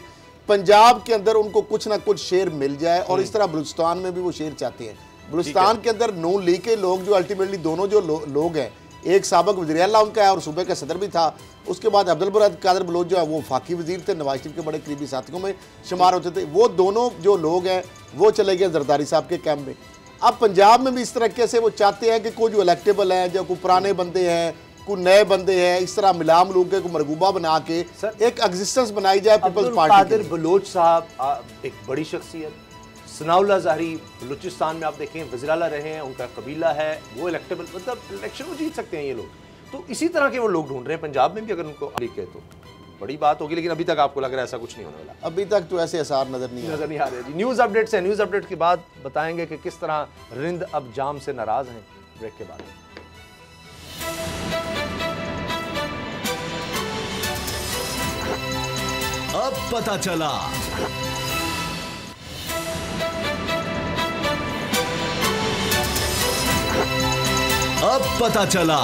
पंजाब के अंदर उनको कुछ ना कुछ शेयर मिल जाए, और इस तरह बलूचिस्तान में भी वो शेयर चाहते हैं। बलूचिस्तान के अंदर नून लीग के लोग जो अल्टीमेटली दोनों जो लोग हैं, एक साबिक वज़ीर आला उनका है और सूबे का सदर भी था, उसके बाद अब्दुल कादिर बलोच जो है वो वफाकी वज़ीर थे, नवाज शरीफ के बड़े करीबी साथियों में शुमार होते थे। वो दोनों जो लोग हैं वो चले गए जरदारी साहब के कैंप में। अब पंजाब में भी इस तरीके से वो चाहते हैं कि कोई जो इलेक्टेबल हैं, जो कोई पुराने बंदे हैं, कुछ नए बंदे हैं, इस तरह मिला मिलूम के मरगूबा बना के एक एग्जिस्टेंस बनाई जाए पीपल्स पार्टी। कादिर बलोच साहब एक बड़ी शख्सियत, सनाउल्लाह ज़ाहरी बलूचिस्तान में आप देखें वज़ीर आला रहे हैं, उनका कबीला है, वो इलेक्टेबल, मतलब इलेक्शन को जीत सकते हैं ये लोग। तो इसी तरह के वो लोग ढूंढ रहे हैं पंजाब में भी, अगर उनको लिखे तो बड़ी बात होगी। लेकिन अभी तक आपको लग रहा है ऐसा कुछ नहीं होने वाला? अभी तक तो ऐसे आसार नजर नहीं आ रहे जी। न्यूज़ अपडेट्स है, न्यूज़ अपडेट के बाद बताएंगे कि किस तरह रिंद अब जाम से नाराज हैं। ब्रेक के बाद अब पता चला। अब पता चला।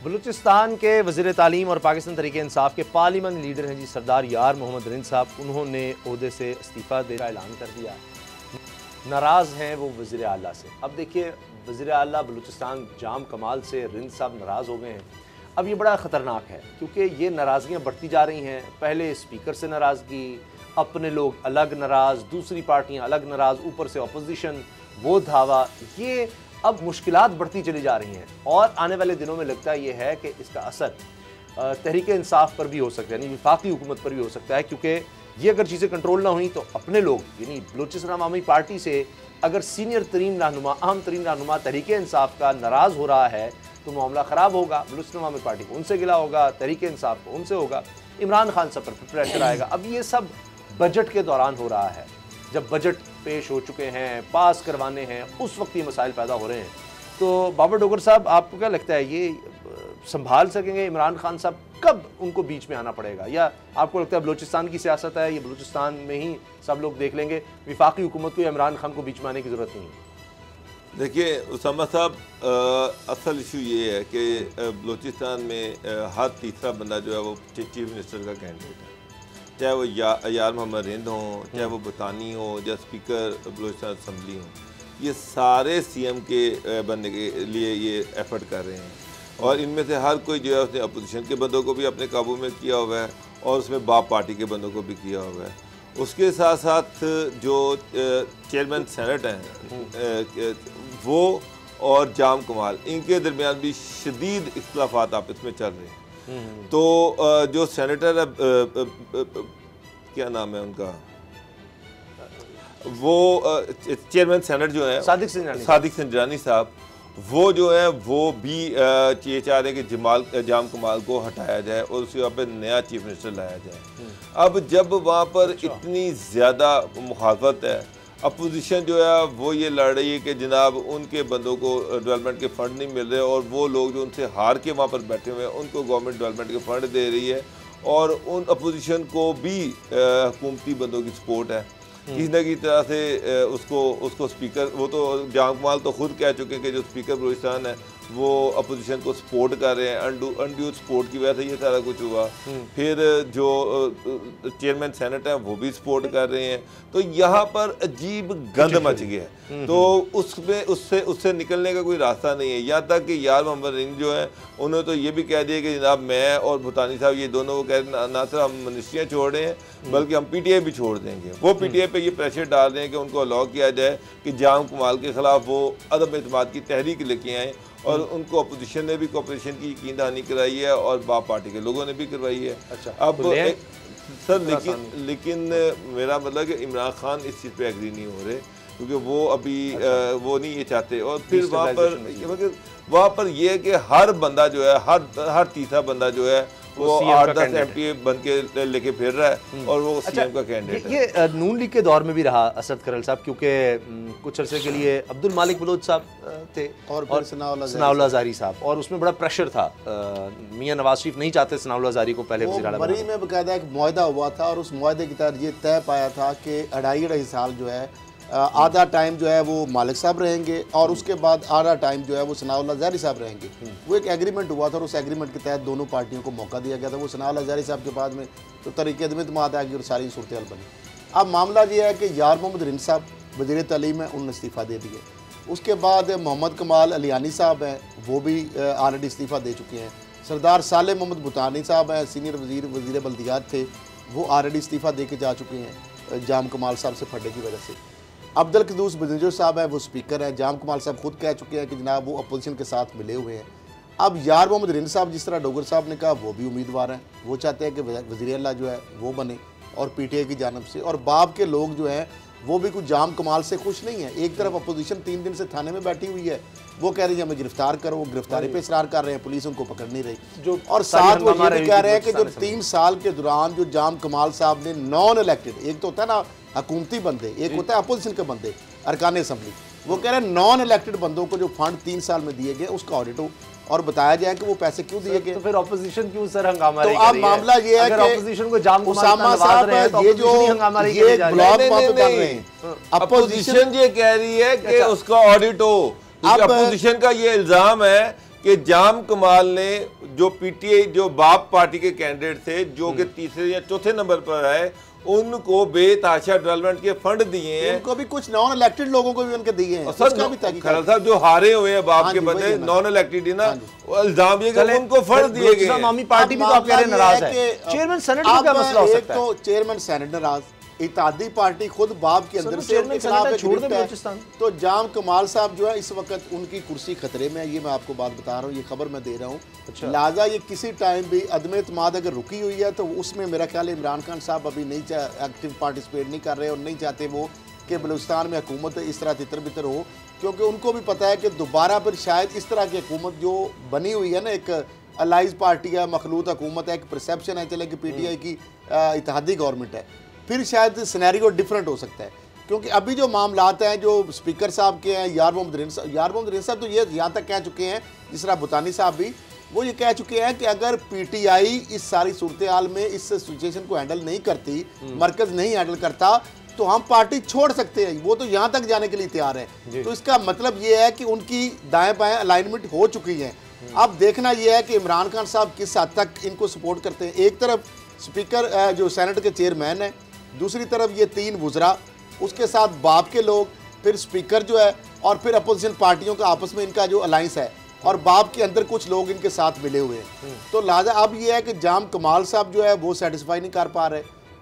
बलूचिस्तान के वज़ीर तालीम और पाकिस्तान तहरीक इंसाफ के पार्लियामेंट लीडर हैं जी सरदार यार मोहम्मद रिंद साहब, उन्होंने ओहदे से इस्तीफ़ा देने का ऐलान कर दिया। नाराज़ हैं वो वज़ीर आला से। अब देखिए, वज़ीर आला बलूचिस्तान जाम कमाल से रिंद साहब नाराज़ हो गए हैं। अब ये बड़ा ख़तरनाक है, क्योंकि ये नाराज़गियाँ बढ़ती जा रही हैं। पहले स्पीकर से नाराज़गी, अपने लोग अलग नाराज़, दूसरी पार्टियाँ अलग नाराज़, ऊपर से अपोजिशन, वो धावा, ये अब मुश्किलात बढ़ती चली जा रही हैं। और आने वाले दिनों में लगता है ये है कि इसका असर तहरीक इंसाफ पर भी हो सकता है, यानी वफाकी हुकूमत पर भी हो सकता है, क्योंकि ये अगर चीज़ें कंट्रोल ना हुई तो अपने लोग, यानी बलूचिस्तान अवामी पार्टी से अगर सीनियर तरीन रहनुमा, अहम तरीन रहनुमा तहरीक इंसाफ का नाराज़ हो रहा है तो मामला ख़राब होगा। बलूचिस्तान अवामी पार्टी को उनसे गिला होगा, तहरीक इंसाफ को उनसे होगा, इमरान खान सब पर प्रेशर आएगा। अब ये सब बजट के दौरान हो रहा है, जब बजट पेश हो चुके हैं, पास करवाने हैं, उस वक्त ये मसाइल पैदा हो रहे हैं। तो बाबर डोगर साहब, आपको क्या लगता है ये संभाल सकेंगे इमरान खान साहब? कब उनको बीच में आना पड़ेगा, या आपको लगता है बलूचिस्तान की सियासत है, ये बलूचिस्तान में ही सब लोग देख लेंगे, वफाकी हुकूमत को या इमरान खान को बीच में आने की ज़रूरत नहीं है? देखिए उसामा साहब, असल इशू ये है कि बलूचिस्तान में हर तीसरा बंदा जो है वो चीफ मिनिस्टर का कैंडिडेट है, चाहे वो यार मोहम्मद रिंद हो, चाहे वो भूटानी हो, या स्पीकर बलूचिस्तान असम्बली हो, ये सारे सीएम के बनने के लिए ये एफर्ट कर रहे हैं। और इनमें से हर कोई जो है उसने अपोजिशन के बंदों को भी अपने काबू में किया हुआ है और उसमें बाप पार्टी के बंदों को भी किया हुआ है। उसके साथ साथ जो चेयरमैन सेनेट हैं वो और जाम कमाल, इनके दरमियान भी शदीद इख्तलाफात आपस में चल रहे हैं। तो जो सेनेटर क्या नाम है उनका, वो चेयरमैन सेनेट जो है सादिक सिंजरानी साहब, वो जो है वो भी ये चाह रहे हैं कि जाम कमाल को हटाया जाए और उसके वहाँ पे नया चीफ मिनिस्टर लाया जाए। अब जब वहाँ पर इतनी ज़्यादा मुखालफत है, अपोजिशन जो है वो ये लड़ रही है कि जनाब उनके बंदों को डेवलपमेंट के फ़ंड नहीं मिल रहे, और वो लोग जो उनसे हार के वहाँ पर बैठे हुए हैं उनको गवर्नमेंट डेवलपमेंट के फ़ंड दे रही है, और उन अपोजिशन को भी हुकूमती बंदों की सपोर्ट है किसी न किसी तरह से। उसको स्पीकर, वो तो जाम कमाल तो खुद कह चुके हैं कि जो स्पीकर बलूचिस्तान है वो अपोजिशन को सपोर्ट कर रहे हैं, अनड्यू सपोर्ट की वजह से ये सारा कुछ हुआ। फिर जो चेयरमैन सेनेट है वो भी सपोर्ट कर रहे हैं, तो यहाँ पर अजीब गंद मच गया है। तो उसमें उससे निकलने का कोई रास्ता नहीं है। यहाँ तक कि यार मोहम्मद रिंद जो है उन्होंने तो ये भी कह दिया कि जनाब मैं और भूटानी साहब ये दोनों को कह ना सिर्फ हम मिनिस्ट्रियाँ छोड़ रहे हैं बल्कि हम पीटीआई भी छोड़ देंगे। वो पीटीआई पे ये प्रेशर डाल रहे हैं कि उनको अलाउ किया जाए कि जाम कमाल के खिलाफ वो अदम एतमाद की तहरीक लेके आएँ, और उनको अपोजिशन ने भी कोऑपरेशन की यकीन दहानी कराई है और बाप पार्टी के लोगों ने भी करवाई है। अच्छा, अब सर लेकिन मेरा मतलब कि इमरान खान इस चीज़ पे एग्री नहीं हो रहे, क्योंकि वो अभी वो नहीं ये चाहते। और फिर वहाँ पर ये है कि हर बंदा जो है, हर तीसरा बंदा जो है वो 8-10 एमपी बन के लेके फिर रहा है और वो सीएम का कैंडिडेट है। ये नून लीग के दौर में भी रहा असद करल साहब, क्योंकि कुछ अरसे के लिए अब्दुल मालिक बलोच साहब थे और सनाउल्लाह ज़ारी साहब, और उसमें बड़ा प्रेशर था। मियां नवाज शरीफ नहीं चाहते सनाउल्लाह ज़ारी को पहले वज़ीर आला बनाना। में बाकायदा एक मुआहदा हुआ था और उस मुआहदे के तहत ये तय पाया था कि 2.5 साल जो है आधा टाइम जो है वो मालिक साहब रहेंगे और उसके बाद आधा टाइम जो है वो सनाउल्लाह ज़ारी साहब रहेंगे। वो एक एग्रीमेंट हुआ था और उस एग्रीमेंट के तहत दोनों पार्टियों को मौका दिया गया था। वो सनाउल्लाह ज़ारी साहब के बाद में तो तरीके अदम एतमाद आ गई और सारी सूरत हाल बनी। अब मामला ये है कि यार मोहम्मद रिंद साहब वज़ीर तालीम है, उन्होंने इस्तीफ़ा दे दिए। उसके बाद मोहम्मद कमाल अलियानी साहब हैं, वो भी ऑलरेडी इस्तीफ़ा दे चुके हैं। सरदार साले मोहम्मद भूटानी साहब हैं, सीनियर वज़ीर बल्दियात थे, वो ऑलरेडी इस्तीफ़ा दे के जा चुके हैं जाम कमाल साहब से फटने की वजह से। अब्दुल कदूस बजंजर साहब हैं, वो स्पीकर हैं। जाम कमाल साहब खुद कह चुके हैं कि जनाब वो अपोजिशन के साथ मिले हुए हैं। अब यार मोहम्मद रिंद साहब, जिस तरह डोगर साहब ने कहा, वो भी उम्मीदवार हैं। वो चाहते हैं कि वज़ीर आला जो है वो बने और पीटीआई की जानब से। और बाप के लोग जो हैं वो भी कुछ जाम कमाल से खुश नहीं है। एक तरफ अपोजिशन 3 दिन से थाने में बैठी हुई है, वो कह रही है हमें गिरफ्तार करो, वो गिरफ्तारी पे इसरार कर रहे हैं, पुलिस उनको पकड़ नहीं रही। और साथ वो ये भी कह रहे हैं कि जो 3 साल के दौरान जो जाम कमाल साहब ने नॉन इलेक्टेड, एक तो होता है ना हुकूमती बंदे, एक होता है अपोजिशन के बंदे अरकान असम्बली, वो कह रहे हैं नॉन इलेक्टेड बंदों को जो फंड 3 साल में दिए गए उसका ऑडिट हो और बताया जाए कि वो पैसे क्यों दिए गए। तो फिर ऑपोजिशन क्यों सर हंगामा तो अब मामला ये है कि ऑपोजिशन को जाम उसामा साहब ये जो ये ब्लॉग कर रहे हैं, अपोजिशन ये कह रही है कि उसका ऑडिट हो। अपोजिशन का ये इल्जाम है कि जाम कमाल ने जो पीटीआई जो बाप पार्टी के कैंडिडेट थे जो कि तीसरे या चौथे नंबर पर आए, उनको बेताशा डेवलपमेंट के फंड दिए हैं। उनको भी कुछ नॉन इलेक्टेड लोगों को भी उनके दिए हैं। उसका भी खैर साहब जो हारे हुए हैं बाप के बंदे नॉन इलेक्टेड ही ना, इल्जाम ये कि उनको फंड दिए गए। आवामी पार्टी भी तो आप कह रहे हैं नाराज है। चेयरमैन सेनेट का क्या मसला हो सकता है? तो चेयरमैन सेनेट नाराज, इत्तेहादी पार्टी खुद बाप के अंदर से उनके खिलाफ है। तो जाम कमाल साहब जो है इस वक्त उनकी कुर्सी खतरे में है। ये मैं आपको बात बता रहा हूँ, ये खबर मैं दे रहा हूँ। लिहाजा ये किसी टाइम भी अदम एतमाद अगर रुकी हुई है तो उसमें मेरा ख्याल है इमरान खान साहब अभी नहीं एक्टिव पार्टिसिपेट नहीं कर रहे और नहीं चाहते वो कि बलूचिस्तान में हुकूमत इस तरह तितर बितर हो, क्योंकि उनको भी पता है कि दोबारा फिर शायद इस तरह की हुकूमत जो बनी हुई है ना, एक अलाइज पार्टी है, मखलूत हुकूमत है, एक परसेप्शन है चले कि पीटीआई की इत्तेहादी गवर्नमेंट है, फिर शायद सिनेरियो डिफरेंट हो सकता है। क्योंकि अभी जो मामलात हैं जो स्पीकर साहब के हैं, यार मोहम्मद रिंद साहब तो ये यहाँ तक कह चुके हैं, जिस तरह भूटानी साहब भी वो ये कह चुके हैं कि अगर पीटीआई इस सारी सूरत हाल में इस सिचुएशन को हैंडल नहीं करती, मरकज़ नहीं हैंडल करता, तो हम पार्टी छोड़ सकते हैं, वो तो यहाँ तक जाने के लिए तैयार है। तो इसका मतलब ये है कि उनकी दाएं बाएं अलाइनमेंट हो चुकी है। अब देखना यह है कि इमरान खान साहब किस हद तक इनको सपोर्ट करते हैं। एक तरफ स्पीकर जो सेनेट के चेयरमैन है, दूसरी तरफ ये 3 वुज़रा, उसके साथ बाप के लोग, फिर स्पीकर जो है, और फिर अपोजिशन पार्टियों का आपस में इनका जो अलायंस है, और बाप के अंदर कुछ लोग इनके साथ मिले हुए हैं। तो लिहाजा अब ये है कि जाम कमाल साहब जो है वो सेटिस्फाई नहीं कर पा रहे,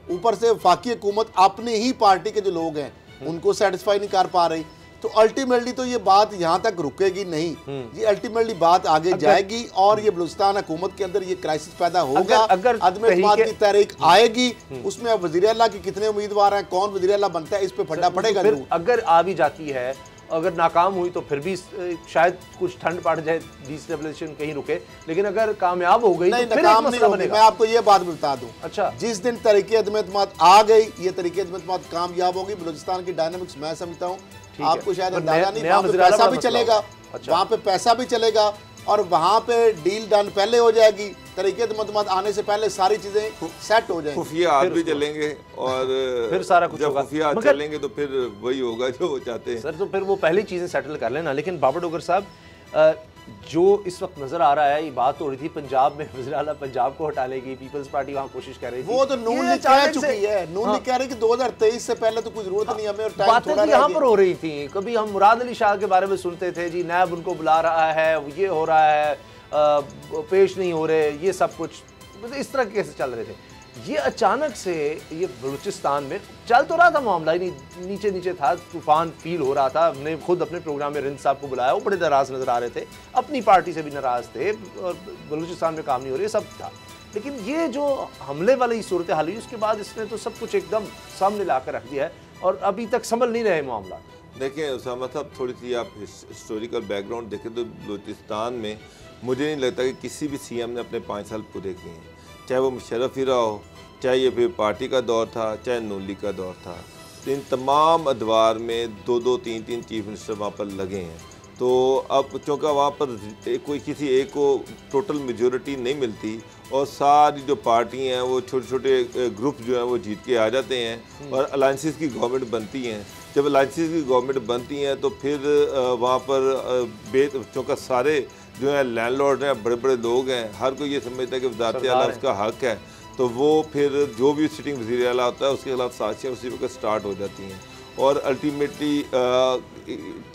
ऊपर से वफाकी हुकूमत अपनी ही पार्टी के जो लोग हैं उनको सेटिस्फाई नहीं कर पा रही। तो अल्टीमेटली तो ये बात यहाँ तक रुकेगी नहीं, ये अल्टीमेटली बात आगे जाएगी और ये बलूचिस्तान हुकूमत के अंदर ये क्राइसिस पैदा होगा। अगर अदम एतमाद की तहरीक आएगी, उसमें अब वज़ीर आला के कितने उम्मीदवार हैं, कौन वज़ीर आला बनता है, इस पे फंडा पड़ेगा। अगर आ भी जाती है, अगर नाकाम हुई तो फिर भी शायद कुछ ठंड पड़ जाए, डिस्टेबलाइजेशन कहीं रुके, लेकिन अगर कामयाब हो गई तो फिर एक मसला बनेगा। मैं आपको ये बात बता दूं, अच्छा, जिस दिन तरीके अदम एतमाद आ गई, ये तरीके अदम एतमाद कामयाब होगी, बलूचिस्तान की डायनामिक्स मैं समझता हूँ, आपको शायद अंदाजा नहीं, वहाँ पे पैसा भी चलेगा, वहाँ पे पैसा भी चलेगा, और वहाँ पे डील डन पहले हो जाएगी। तरीके अदम आने से पहले सारी चीजें सेट हो जाएंगी, खुफिया हाथ भी चलेंगे और फिर सारा कुछ जब होगा। खुफिया हाथ चलेंगे तो फिर वही होगा जो वो चाहते हैं। सर तो फिर वो पहली चीजें सेटल कर लेना। लेकिन बाबर डोगर साहब, जो इस वक्त नजर आ रहा है, ये बात हो रही थी पंजाब में वज़ीर आला पंजाब को हटा लेगी, पीपल्स पार्टी वहाँ कोशिश कर रही थी, वो तो नून लीग कह चुकी है, नून लीग कह रही कि 2023 से पहले तो कोई जरूरत नहीं हमें, और टाइम बातें थोड़ा तो यहाँ पर हो रही थी। कभी हम मुराद अली शाह के बारे में सुनते थे, जी नैब उनको बुला रहा है, ये हो रहा है, पेश नहीं हो रहे, ये सब कुछ इस तरह कैसे चल रहे थे। ये अचानक से ये बलूचिस्तान में चल तो रहा था मामला, ही नीचे नीचे था, तूफान फील हो रहा था। हमने खुद अपने प्रोग्राम में रिंद साहब को बुलाया, वो बड़े नाराज नजर आ रहे थे, अपनी पार्टी से भी नाराज थे, और बलूचिस्तान में काम नहीं हो रही, सब था। लेकिन ये जो हमले वाली सूरत हाल हुई, उसके बाद इसने तो सब कुछ एकदम सामने ला कर रख दिया है, और अभी तक संभल नहीं रहे मामला। देखें उसामा साहब, थोड़ी सी आप हिस्टोरिकल बैकग्राउंड देखें तो बलूचिस्तान में मुझे नहीं लगता कि किसी भी सीएम ने अपने 5 साल पूरे किए हैं, चाहे वो मुशर्रफ ही रहा हो, चाहे ये फिर पार्टी का दौर था, चाहे नून लीग का दौर था। तो इन तमाम अदवार में 2-2, 3-3 चीफ मिनिस्टर वहाँ पर लगे हैं। तो अब चूँकि वहाँ पर कोई किसी एक को टोटल मेजॉरिटी नहीं मिलती, और सारी जो पार्टी हैं वो छोटे छोटे ग्रुप जो हैं वो जीत के आ जाते हैं, और अलाइंसेस की गवर्नमेंट बनती हैं। जब अलाइंसेस की गवर्नमेंट बनती हैं तो फिर वहाँ पर चूँकि सारे जो है लैंडलॉर्ड हैं, बड़े बड़े लोग हैं, हर कोई ये समझता है कि वज़ारत आला उसका हक है, तो वो फिर जो भी सिटिंग वज़ीर आला होता है उसके खिलाफ साजिशें उसी वक्त स्टार्ट हो जाती हैं, और अल्टीमेटली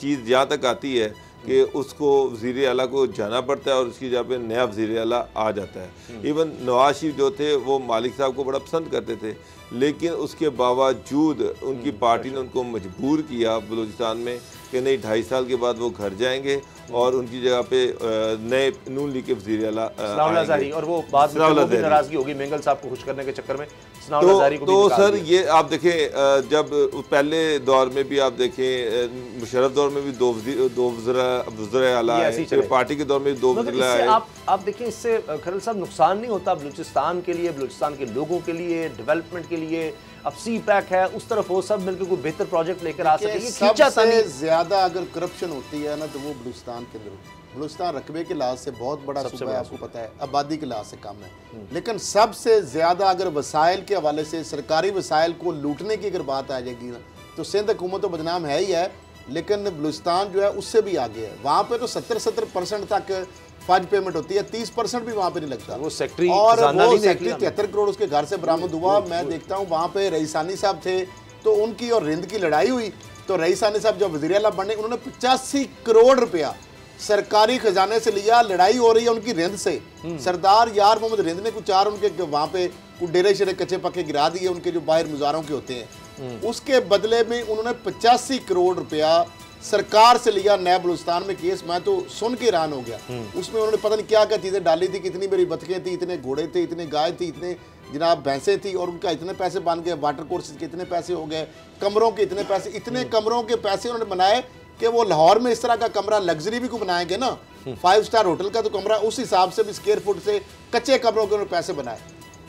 चीज़ यहाँ तक आती है कि उसको वज़ीर आला को जाना पड़ता है, और उसकी जगह पे नया वज़ीर आला आ जाता है। इवन नवाज शरीफ जो थे वो मालिक साहब को बड़ा पसंद करते थे, लेकिन उसके बावजूद उनकी पार्टी ने उनको मजबूर किया बलूचिस्तान में कि नहीं, 2.5 साल के बाद वो घर जाएंगे, और उनकी जगह पे नए नून लीग के वज़ीर आला आएंगे। और वो बात में नाराजगी होगी मेंगल साहब को खुश करने के चक्कर में तो सर ये आप देखें, जब पहले दौर में भी आप देखें, मुशर्रफ दौर में भी दो वज़ीर आला आए, फिर पार्टी के दौर में 2 वज़ीर आए। आप देखें, इससे खरल साहब नुकसान नहीं होता बलूचिस्तान के लिए, बलूचिस्तान के लोगों के लिए, डेवलपमेंट के लिए? अब सी पैक है, उस तरफ वो सब मिलकर कोई बेहतर प्रोजेक्ट लेकर आ सके। सबसे ज्यादा अगर करप्शन होती है ना तो वो बलूचिस्तान के अंदर। बलूचिस्तान रकबे के लिहाज से बहुत बड़ा सूबा है, आपको पता है, आबादी के लिहाज से कम है, लेकिन सबसे ज्यादा अगर वसाइल के हवाले से, सरकारी वसाइल को लूटने की अगर बात आ जाएगी ना, तो सिंध हुकूमत तो बदनाम है ही है, लेकिन बलूचिस्तान जो है उससे भी आगे है। वहाँ पे तो 70% तक फज पेमेंट होती है, 30% भी वहाँ पे नहीं लगता। वो सेक्रेटरी, और वो सेक्रेटरी 73 करोड़ उसके घर से बरामद हुआ। मैं देखता हूँ वहाँ पे रईसानी साहब थे, तो उनकी और रिंद की लड़ाई हुई, तो रईसानी साहब जब वज़ीर आला बने, उन्होंने 85 करोड़ रुपया सरकारी खजाने से लिया। लड़ाई हो रही है उनकी रिंद से, सरदार यार मोहम्मद रिंद ने कुछ 4 उनके वहाँ पे कुछ डेरे शेरे कच्चे पक्के गिरा दिए, उनके जो बाहर मुजारों के होते हैं, उसके बदले में उन्होंने 85 करोड़ रुपया सरकार से लिया। नया बलूचिस्तान में केस मैं तो सुन के हैरान हो गया। उसमें उन्होंने पता नहीं क्या क्या चीज़ें डाली थी, कितनी मेरी बतखें थी, इतने घोड़े थे, इतने गाय थी, इतने जनाब भैंसें थी, और उनका इतने पैसे बन गए, वाटर कोर्सेज के इतने पैसे हो गए, कमरों के इतने पैसे, इतने कमरों के पैसे उन्होंने बनाए कि वो लाहौर में इस तरह का कमरा लग्जरी भी को बनाएंगे ना, 5 स्टार होटल का तो कमरा, उस हिसाब से भी स्क्वायर फुट से कच्चे कमरों के उन्होंने पैसे बनाए,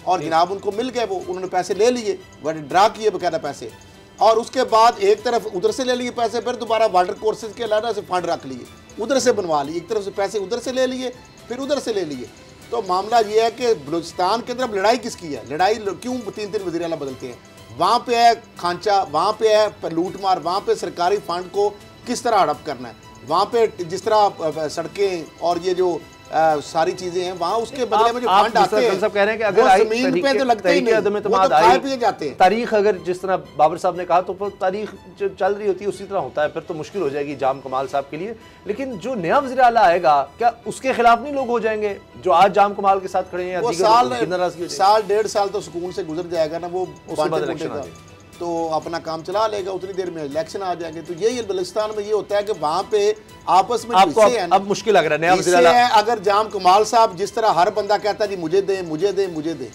और जनाब उनको मिल गए, वो उन्होंने पैसे ले लिए, बड़े ड्रा किए बकायदा पैसे। और उसके बाद एक तरफ उधर से ले लिए पैसे, फिर दोबारा वाटर कोर्सेज के अलग से फंड रख लिए, उधर से बनवा लिए, एक तरफ से पैसे उधर से ले लिए, फिर उधर से ले लिए। तो मामला ये है कि बलूचिस्तान के अंदर अब लड़ाई किसकी है? लड़ाई क्यों 3-3 वज़ीर आला बदलते हैं? वहाँ पे है खांचा, वहाँ पे है लूटमार, वहाँ पे सरकारी फंड को किस तरह हड़प करना है, वहाँ पे जिस तरह सड़कें और ये जो सारी चीजें हैं वहाँ उसके बदले में जो फंड आते हैं सब कह रहे हैं कि अगर जमीन पे तो लगते ही नहीं, वो तो खाए पिए जाते हैं। तारीख अगर जिस तरह बाबर साहब ने कहा तो तारीख जो चल रही होती है उसी तरह होता है, फिर तो मुश्किल हो जाएगी जाम कमाल साहब के लिए। लेकिन जो नया वज़ीर आला आएगा क्या उसके खिलाफ नहीं लोग हो जाएंगे जो आज जाम कमाल के साथ खड़े हैं? साल 1.5 साल तो सुकून से गुजर जाएगा ना, वो तो अपना काम चला लेगा, उतनी देर में इलेक्शन आ जाएंगे। तो यही बलूचिस्तान में ये होता है कि वहाँ पे आपस में आपको अब मुश्किल लग रहा है। अगर जाम कमाल साहब जिस तरह हर बंदा कहता है जी मुझे दे मुझे दे मुझे दे,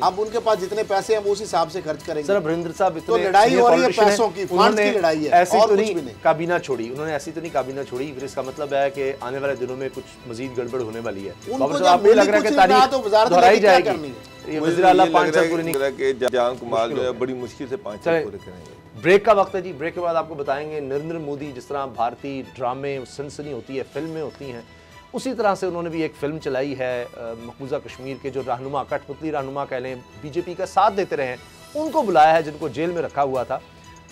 अब उनके पास जितने पैसे हैं वो उस हिसाब से खर्च करेंगे। सर वरिंदर साहब तो लड़ाई हो रही है पैसों की, फंड की लड़ाई है, ऐसी तो नहीं काबीना छोड़ी उन्होंने, ऐसी तो नहीं काबीना छोड़ी। फिर इसका मतलब है कि आने वाले दिनों में कुछ मजीद गड़बड़ होने वाली है। आपको लग रहा है कि तारीख दोहराई जाएगी। जाम कमाल जो है बड़ी मुश्किल से 5 साल पूरे करेंगे। ब्रेक का वक्त है जी, ब्रेक के बाद आपको बताएंगे नरेंद्र मोदी जिस तरह भारतीय ड्रामे सनसनी होती है, फिल्में होती हैं, उसी तरह से उन्होंने भी एक फिल्म चलाई है मकबूजा कश्मीर के जो रहनुमा, कठपुतली रहनुमा कह लें, बीजेपी का साथ देते रहे हैं, उनको बुलाया है जिनको जेल में रखा हुआ था।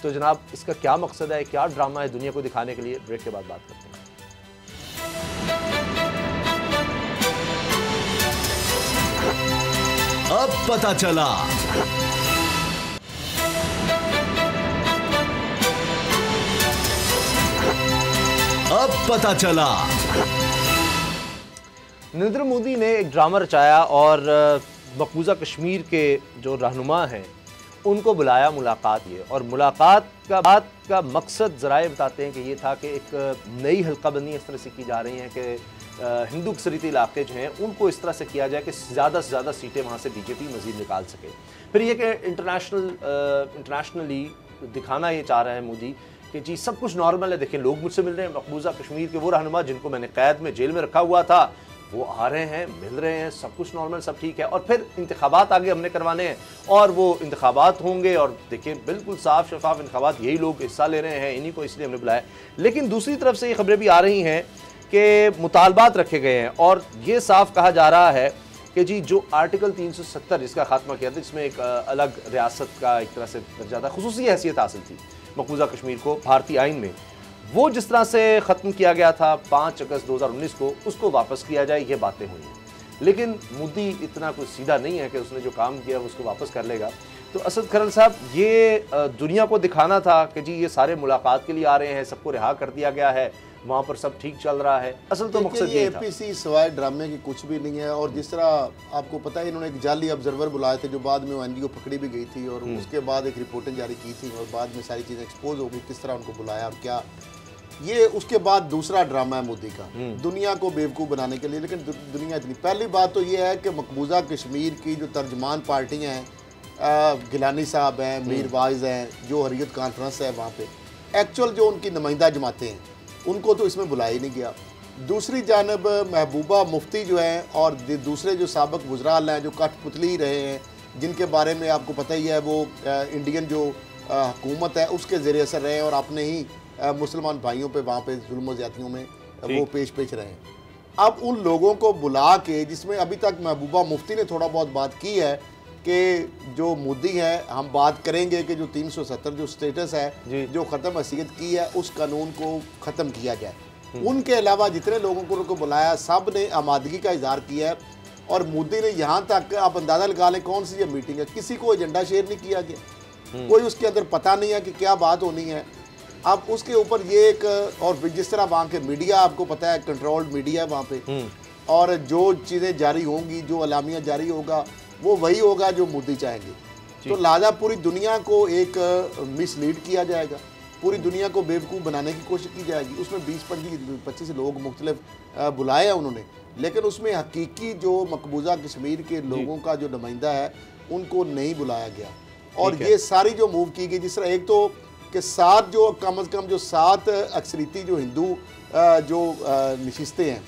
तो जनाब इसका क्या मकसद है, क्या ड्रामा है दुनिया को दिखाने के लिए, ब्रेक के बाद बात करते हैं। अब पता चला। अब पता चला। नरेंद्र मोदी ने एक ड्रामा रचाया और मकबूजा कश्मीर के जो रहनुमा हैं उनको बुलाया मुलाकात ये, और मुलाकात का मकसद ज़राए बताते हैं कि ये था कि एक नई हल्काबंदी इस तरह से की जा रही है कि हिंदू अक्सरियती इलाके जो हैं उनको इस तरह से किया जाए कि ज़्यादा से ज़्यादा सीटें वहाँ से बीजेपी मज़ीद निकाल सके। फिर ये कि इंटरनेशनली दिखाना ये चाह रहे हैं मोदी कि जी सब कुछ नॉर्मल है, देखें लोग मुझसे मिल रहे हैं, मकबूजा कश्मीर के वो रहनुमा जिनको मैंने कैद में जेल में रखा हुआ था वो आ रहे हैं, मिल रहे हैं, सब कुछ नॉर्मल, सब ठीक है। और फिर इंतखाबात आगे हमने करवाने हैं और वो इंतखाबात होंगे और देखिए बिल्कुल साफ शफाफ इंतखाबात, यही लोग हिस्सा ले रहे हैं, इन्हीं को इसलिए हमने बुलाया। लेकिन दूसरी तरफ से ये खबरें भी आ रही हैं कि मुतालबात रखे गए हैं और ये साफ कहा जा रहा है कि जी जो आर्टिकल 370 जिसका खात्मा किया था, जिसमें एक अलग रियासत का एक तरह से दर्जा था, खुसूसी हैसियत हासिल थी मकबूजा कश्मीर को भारतीय आइन में, वो जिस तरह से ख़त्म किया गया था 5 अगस्त 2019 को, उसको वापस किया जाए, ये बातें हुई हैं। लेकिन मोदी इतना कुछ सीधा नहीं है कि उसने जो काम किया उसको वापस कर लेगा। तो असद खरल साहब ये दुनिया को दिखाना था कि जी ये सारे मुलाकात के लिए आ रहे हैं, सबको रिहा कर दिया गया है, वहाँ पर सब ठीक चल रहा है, असल तो मकसद ये था। APC सिवाय ड्रामे की कुछ भी नहीं है। और जिस तरह आपको पता है इन्होंने एक जाली ऑब्जर्वर बुलाए थे जो बाद में वो NGO पकड़ी भी गई थी और उसके बाद एक रिपोर्टें जारी की थी और बाद में सारी चीज़ें एक्सपोज हो गई, किस तरह उनको बुलाया और क्या, ये उसके बाद दूसरा ड्रामा है मोदी का दुनिया को बेवकूफ़ बनाने के लिए। लेकिन दुनिया इतनी, पहली बात तो ये है कि मकबूजा कश्मीर की जो तर्जमान पार्टियाँ हैं, गिलानी साहब हैं, मीर वाइज हैं, जो हरियत कॉन्फ्रेंस है, वहाँ पे एक्चुअल जो उनकी नुमाइंदा जमातें हैं उनको तो इसमें बुलाया ही नहीं गया। दूसरी जानब महबूबा मुफ्ती जो हैं और दूसरे जो साबिक वज़राल हैं जो कठपुतली रहे हैं, जिनके बारे में आपको पता ही है, वो इंडियन जो हुकूमत है उसके ज़रिए असर रहे हैं और अपने ही मुसलमान भाइयों पे वहाँ पे जुल्म ज़्यादतियों में वो पेश रहे हैं। अब उन लोगों को बुला के, जिसमें अभी तक महबूबा मुफ्ती ने थोड़ा बहुत बात की है कि जो मोदी है, हम बात करेंगे कि जो 370 जो स्टेटस है जो ख़त्म हैसियत की है उस कानून को ख़त्म किया जाए। उनके अलावा जितने लोगों को उनको बुलाया सब ने आमादगी का इजहार किया है और मोदी ने यहाँ तक, आप अंदाज़ा लगा लें कौन सी ये मीटिंग है, किसी को एजेंडा शेयर नहीं किया गया, कोई उसके अंदर पता नहीं है कि क्या बात होनी है। अब उसके ऊपर ये एक, और जिस तरह वहाँ के मीडिया आपको पता है कंट्रोल्ड मीडिया है वहाँ पे, और जो चीज़ें जारी होंगी, जो अलामिया जारी होगा वो वही होगा जो मोदी चाहेंगे। तो लिहाजा पूरी दुनिया को एक मिसलीड किया जाएगा, पूरी दुनिया को बेवकूफ़ बनाने की कोशिश की जाएगी। उसमें 20-25 लोग मुख्तलिफ बुलाए हैं उन्होंने, लेकिन उसमें हकीकी जो मकबूजा कश्मीर के लोगों का जो नुमाइंदा है उनको नहीं बुलाया गया। और ये सारी जो मूव की गई, जिस तरह एक तो कि 7 जो कम अज़ कम जो 7 अक्सरियती जो हिंदू जो नशिस्तें हैं,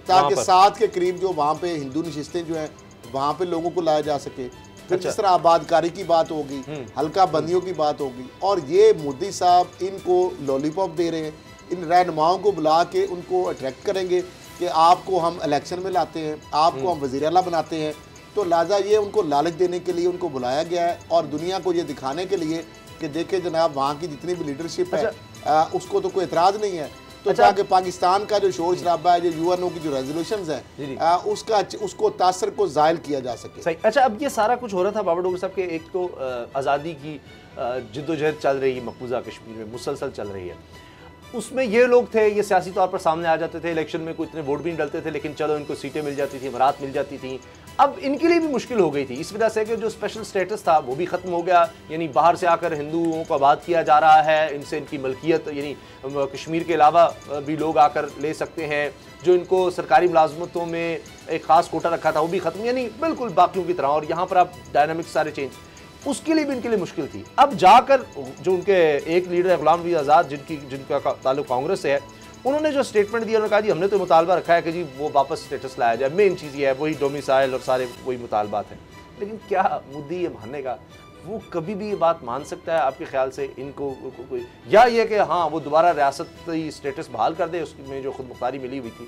ताकि 7 के करीब जो वहाँ पे हिंदू नशिस्तें जो हैं वहाँ पे लोगों को लाया जा सके। फिर जिस तरह आबादकारी की बात होगी, हल्का बंदियों की बात होगी, और ये मोदी साहब इनको लॉलीपॉप दे रहे हैं, इन रहनुमाओं को बुला के उनको अट्रैक्ट करेंगे कि आपको हम इलेक्शन में लाते हैं, आपको हम वज़ीर आला बनाते हैं, तो लिहाजा ये उनको लालच देने के लिए उनको बुलाया गया है और दुनिया को ये दिखाने के लिए कि देखे जनाब वहाँ की जितनी भी लीडरशिप है उसको तो कोई एतराज़ नहीं है। तो ताकि पाकिस्तान का जो शोर शराबा है, जो यूएनओ की जो रेजोल्यूशंस हैं, उसको तासर को ज़ायल किया जा सके। सही। अच्छा, अब ये सारा कुछ हो रहा था बाबर डोगर साहब के, एक तो आज़ादी की जिद्दोजहद चल रही है मकबूजा कश्मीर में, मुसलसल चल रही है, उसमें ये लोग थे, ये सियासी तौर पर सामने आ जाते थे, इलेक्शन में कोई इतने वोट भी नहीं डलते थे, लेकिन चलो इनको सीटें मिल जाती थी, मरात मिल जाती थी। अब इनके लिए भी मुश्किल हो गई थी इस वजह से कि जो स्पेशल स्टेटस था वो भी ख़त्म हो गया, यानी बाहर से आकर हिंदुओं को आबाद किया जा रहा है, इनसे इनकी मलकियत यानी कश्मीर के अलावा भी लोग आकर ले सकते हैं, जो इनको सरकारी मुलाजमतों में एक ख़ास कोटा रखा था वो भी ख़त्म, यानी बिल्कुल बाकियों की तरह। और यहाँ पर आप डायनामिक्स सारे चेंज, उसके लिए भी इनके लिए मुश्किल थी। अब जाकर जो उनके एक लीडर है गुलाम नबी आज़ाद, जिनका ताल्लुक कांग्रेस से है, उन्होंने जो स्टेटमेंट दिया, उन्होंने कहा जी हमने तो मुतालबा रखा है कि जी वो वापस स्टेटस लाया जाए, मेन चीज़ ये है, वही डोमिसाइल और सारे वही मुतालबात हैं। लेकिन क्या मुद्दी ये मानेगा, वो कभी भी ये बात मान सकता है आपके ख्याल से इनको कोई, या ये कि हाँ वो दोबारा रियासती स्टेटस बहाल कर दे, उसमें जो खुद मुख्तारी मिली हुई थी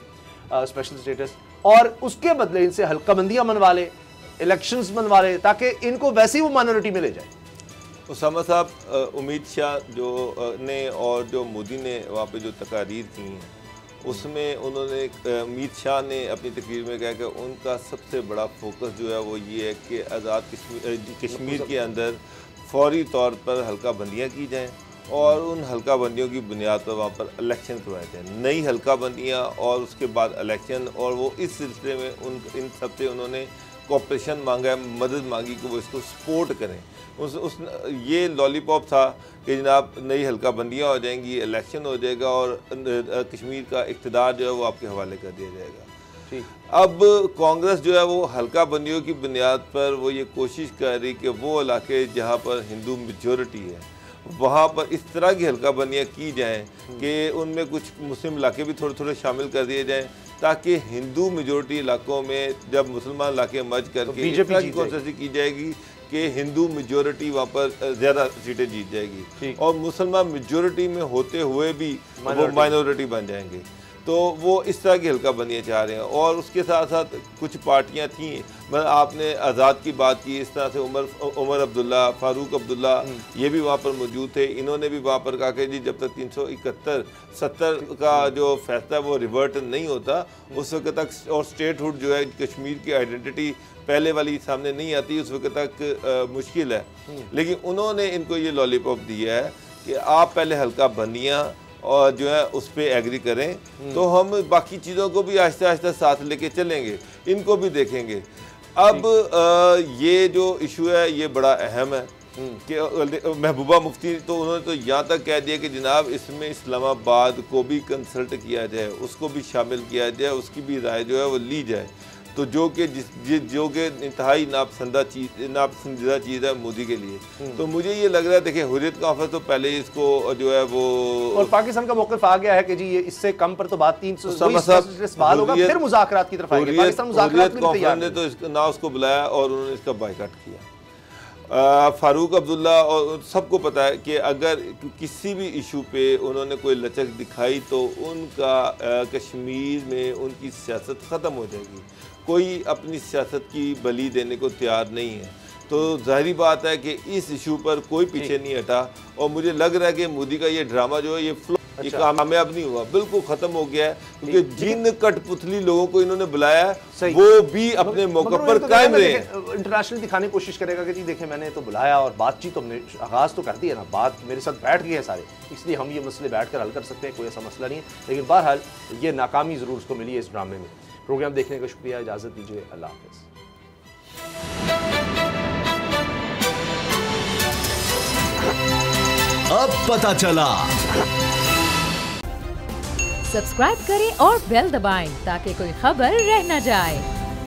स्पेशल स्टेटस, और उसके बदले इनसे हल्का बंदियाँ मनवा ले, इलेक्शंस बनवा रहे, ताकि इनको वैसे ही वो माइनॉरिटी में ले जाए। उसामा साहब, उम्मीद शाह जो ने और जो मोदी ने वहाँ पे जो तकारीर की हैं, उसमें उन्होंने उम्मीद शाह ने अपनी तकरीर में कहा कि उनका सबसे बड़ा फोकस जो है वो ये है कि आज़ाद कश्मीर के अंदर फौरी तौर पर हल्का बंदियाँ की जाएँ और उन हल्का बंदियों की बुनियाद पर वहाँ पर इलेक्शन करवाए जाएँ, नई हल्का बंदियाँ और उसके बाद इलेक्शन। और वो इस सिलसिले में इन सबसे उन्होंने कोऑपरेशन मांगा है, मदद मांगी कि वो इसको सपोर्ट करें। ये लॉलीपॉप था कि जनाब नई हल्का बंदियाँ हो जाएंगी, इलेक्शन हो जाएगा और कश्मीर का इक़्तिदार जो है वो आपके हवाले कर दिया जाएगा। अब कांग्रेस जो है वो हल्का बंदियों की बुनियाद पर वो ये कोशिश कर रही कि वो इलाके जहाँ पर हिंदू मेजॉरिटी है वहाँ पर इस तरह की हल्का बंदियाँ की जाएँ कि उनमें कुछ मुस्लिम इलाके भी थोड़े थोड़े शामिल कर दिए जाएँ, ताकि हिंदू मेजॉरिटी इलाकों में जब मुसलमान इलाके मर्ज करके इस तरह की कोशिश की जाएगी कि हिंदू मेजॉरिटी वहाँ पर ज़्यादा सीटें जीत जाएगी और मुसलमान मेजॉरिटी में होते हुए भी वो माइनॉरिटी बन जाएंगे। तो वो इस तरह की हल्का बंदियाँ चाह रहे हैं। और उसके साथ साथ कुछ पार्टियाँ थीं, मतलब आपने आज़ाद की बात की, इस तरह से उमर अब्दुल्ला, फारूक अब्दुल्ला ये भी वहाँ पर मौजूद थे। इन्होंने भी वहाँ पर कहा कि जी जब तक 371-70 का जो फैसला वो रिवर्ट नहीं होता उस वक्त तक, और स्टेटहुड जो है कश्मीर की आइडेंटिटी पहले वाली सामने नहीं आती, उस वक्त तक मुश्किल है। लेकिन उन्होंने इनको ये लॉलीपॉप दिया है कि आप पहले हल्का बंदियाँ और जो है उस पर एग्री करें तो हम बाकी चीज़ों को भी आहिस्ता आहिस्ता साथ लेके चलेंगे, इनको भी देखेंगे। अब ये जो इशू है ये बड़ा अहम है कि महबूबा मुफ्ती तो उन्होंने तो यहाँ तक कह दिया कि जनाब इसमें इस्लामाबाद को भी कंसल्ट किया जाए, उसको भी शामिल किया जाए, उसकी भी राय जो है वो ली जाए। तो जो कि जो कि इंतहाई नापसंदीदा चीज़ है मोदी के लिए। तो मुझे ये लग रहा है, देखिए हुर्रियत का ऑफर तो पहले इसको जो है वो, और पाकिस्तान का मौक़िफ़ आ गया है कि जी ये इससे कम पर तो बात 300 बात होगा, फिर मुज़ाकरात की तरफ आएंगे। पाकिस्तान मुज़ाकरात में तैयार ने तो ना उसको बुलाया और उन्होंने इसका बायकॉट किया। फारूक अब्दुल्ला और सबको पता है कि अगर किसी भी इशू पे उन्होंने कोई लचक दिखाई तो उनका कश्मीर में उनकी सियासत ख़त्म हो जाएगी। कोई अपनी सियासत की बलि देने को तैयार नहीं है। तो जाहिर बात है कि इस इशू पर कोई पीछे नहीं हटा और मुझे लग रहा है कि मोदी का ये ड्रामा जो है ये ये कामयाब नहीं हुआ, बिल्कुल ख़त्म हो गया है। क्योंकि जिन कठपुतली लोगों को इन्होंने बुलाया वो भी अपने मौके पर कायम रहे। इंटरनेशनल दिखाने की कोशिश करेगा कि जी देखें मैंने तो बुलाया और बातचीत तो हमने आगाज़ तो कर दी है ना, बात मेरे साथ बैठ गए हैं सारे, इसलिए हम ये मसले बैठ कर हल कर सकते हैं, कोई ऐसा मसला नहीं है। लेकिन बहरहाल ये नाकामी ज़रूर उसको मिली है इस ड्रामे में। प्रोग्राम देखने का शुक्रिया, इजाज़त दीजिए, अल्लाह हाफ़िज़। अब पता चला। सब्सक्राइब करें और बेल दबाएं ताकि कोई खबर रह न जाए।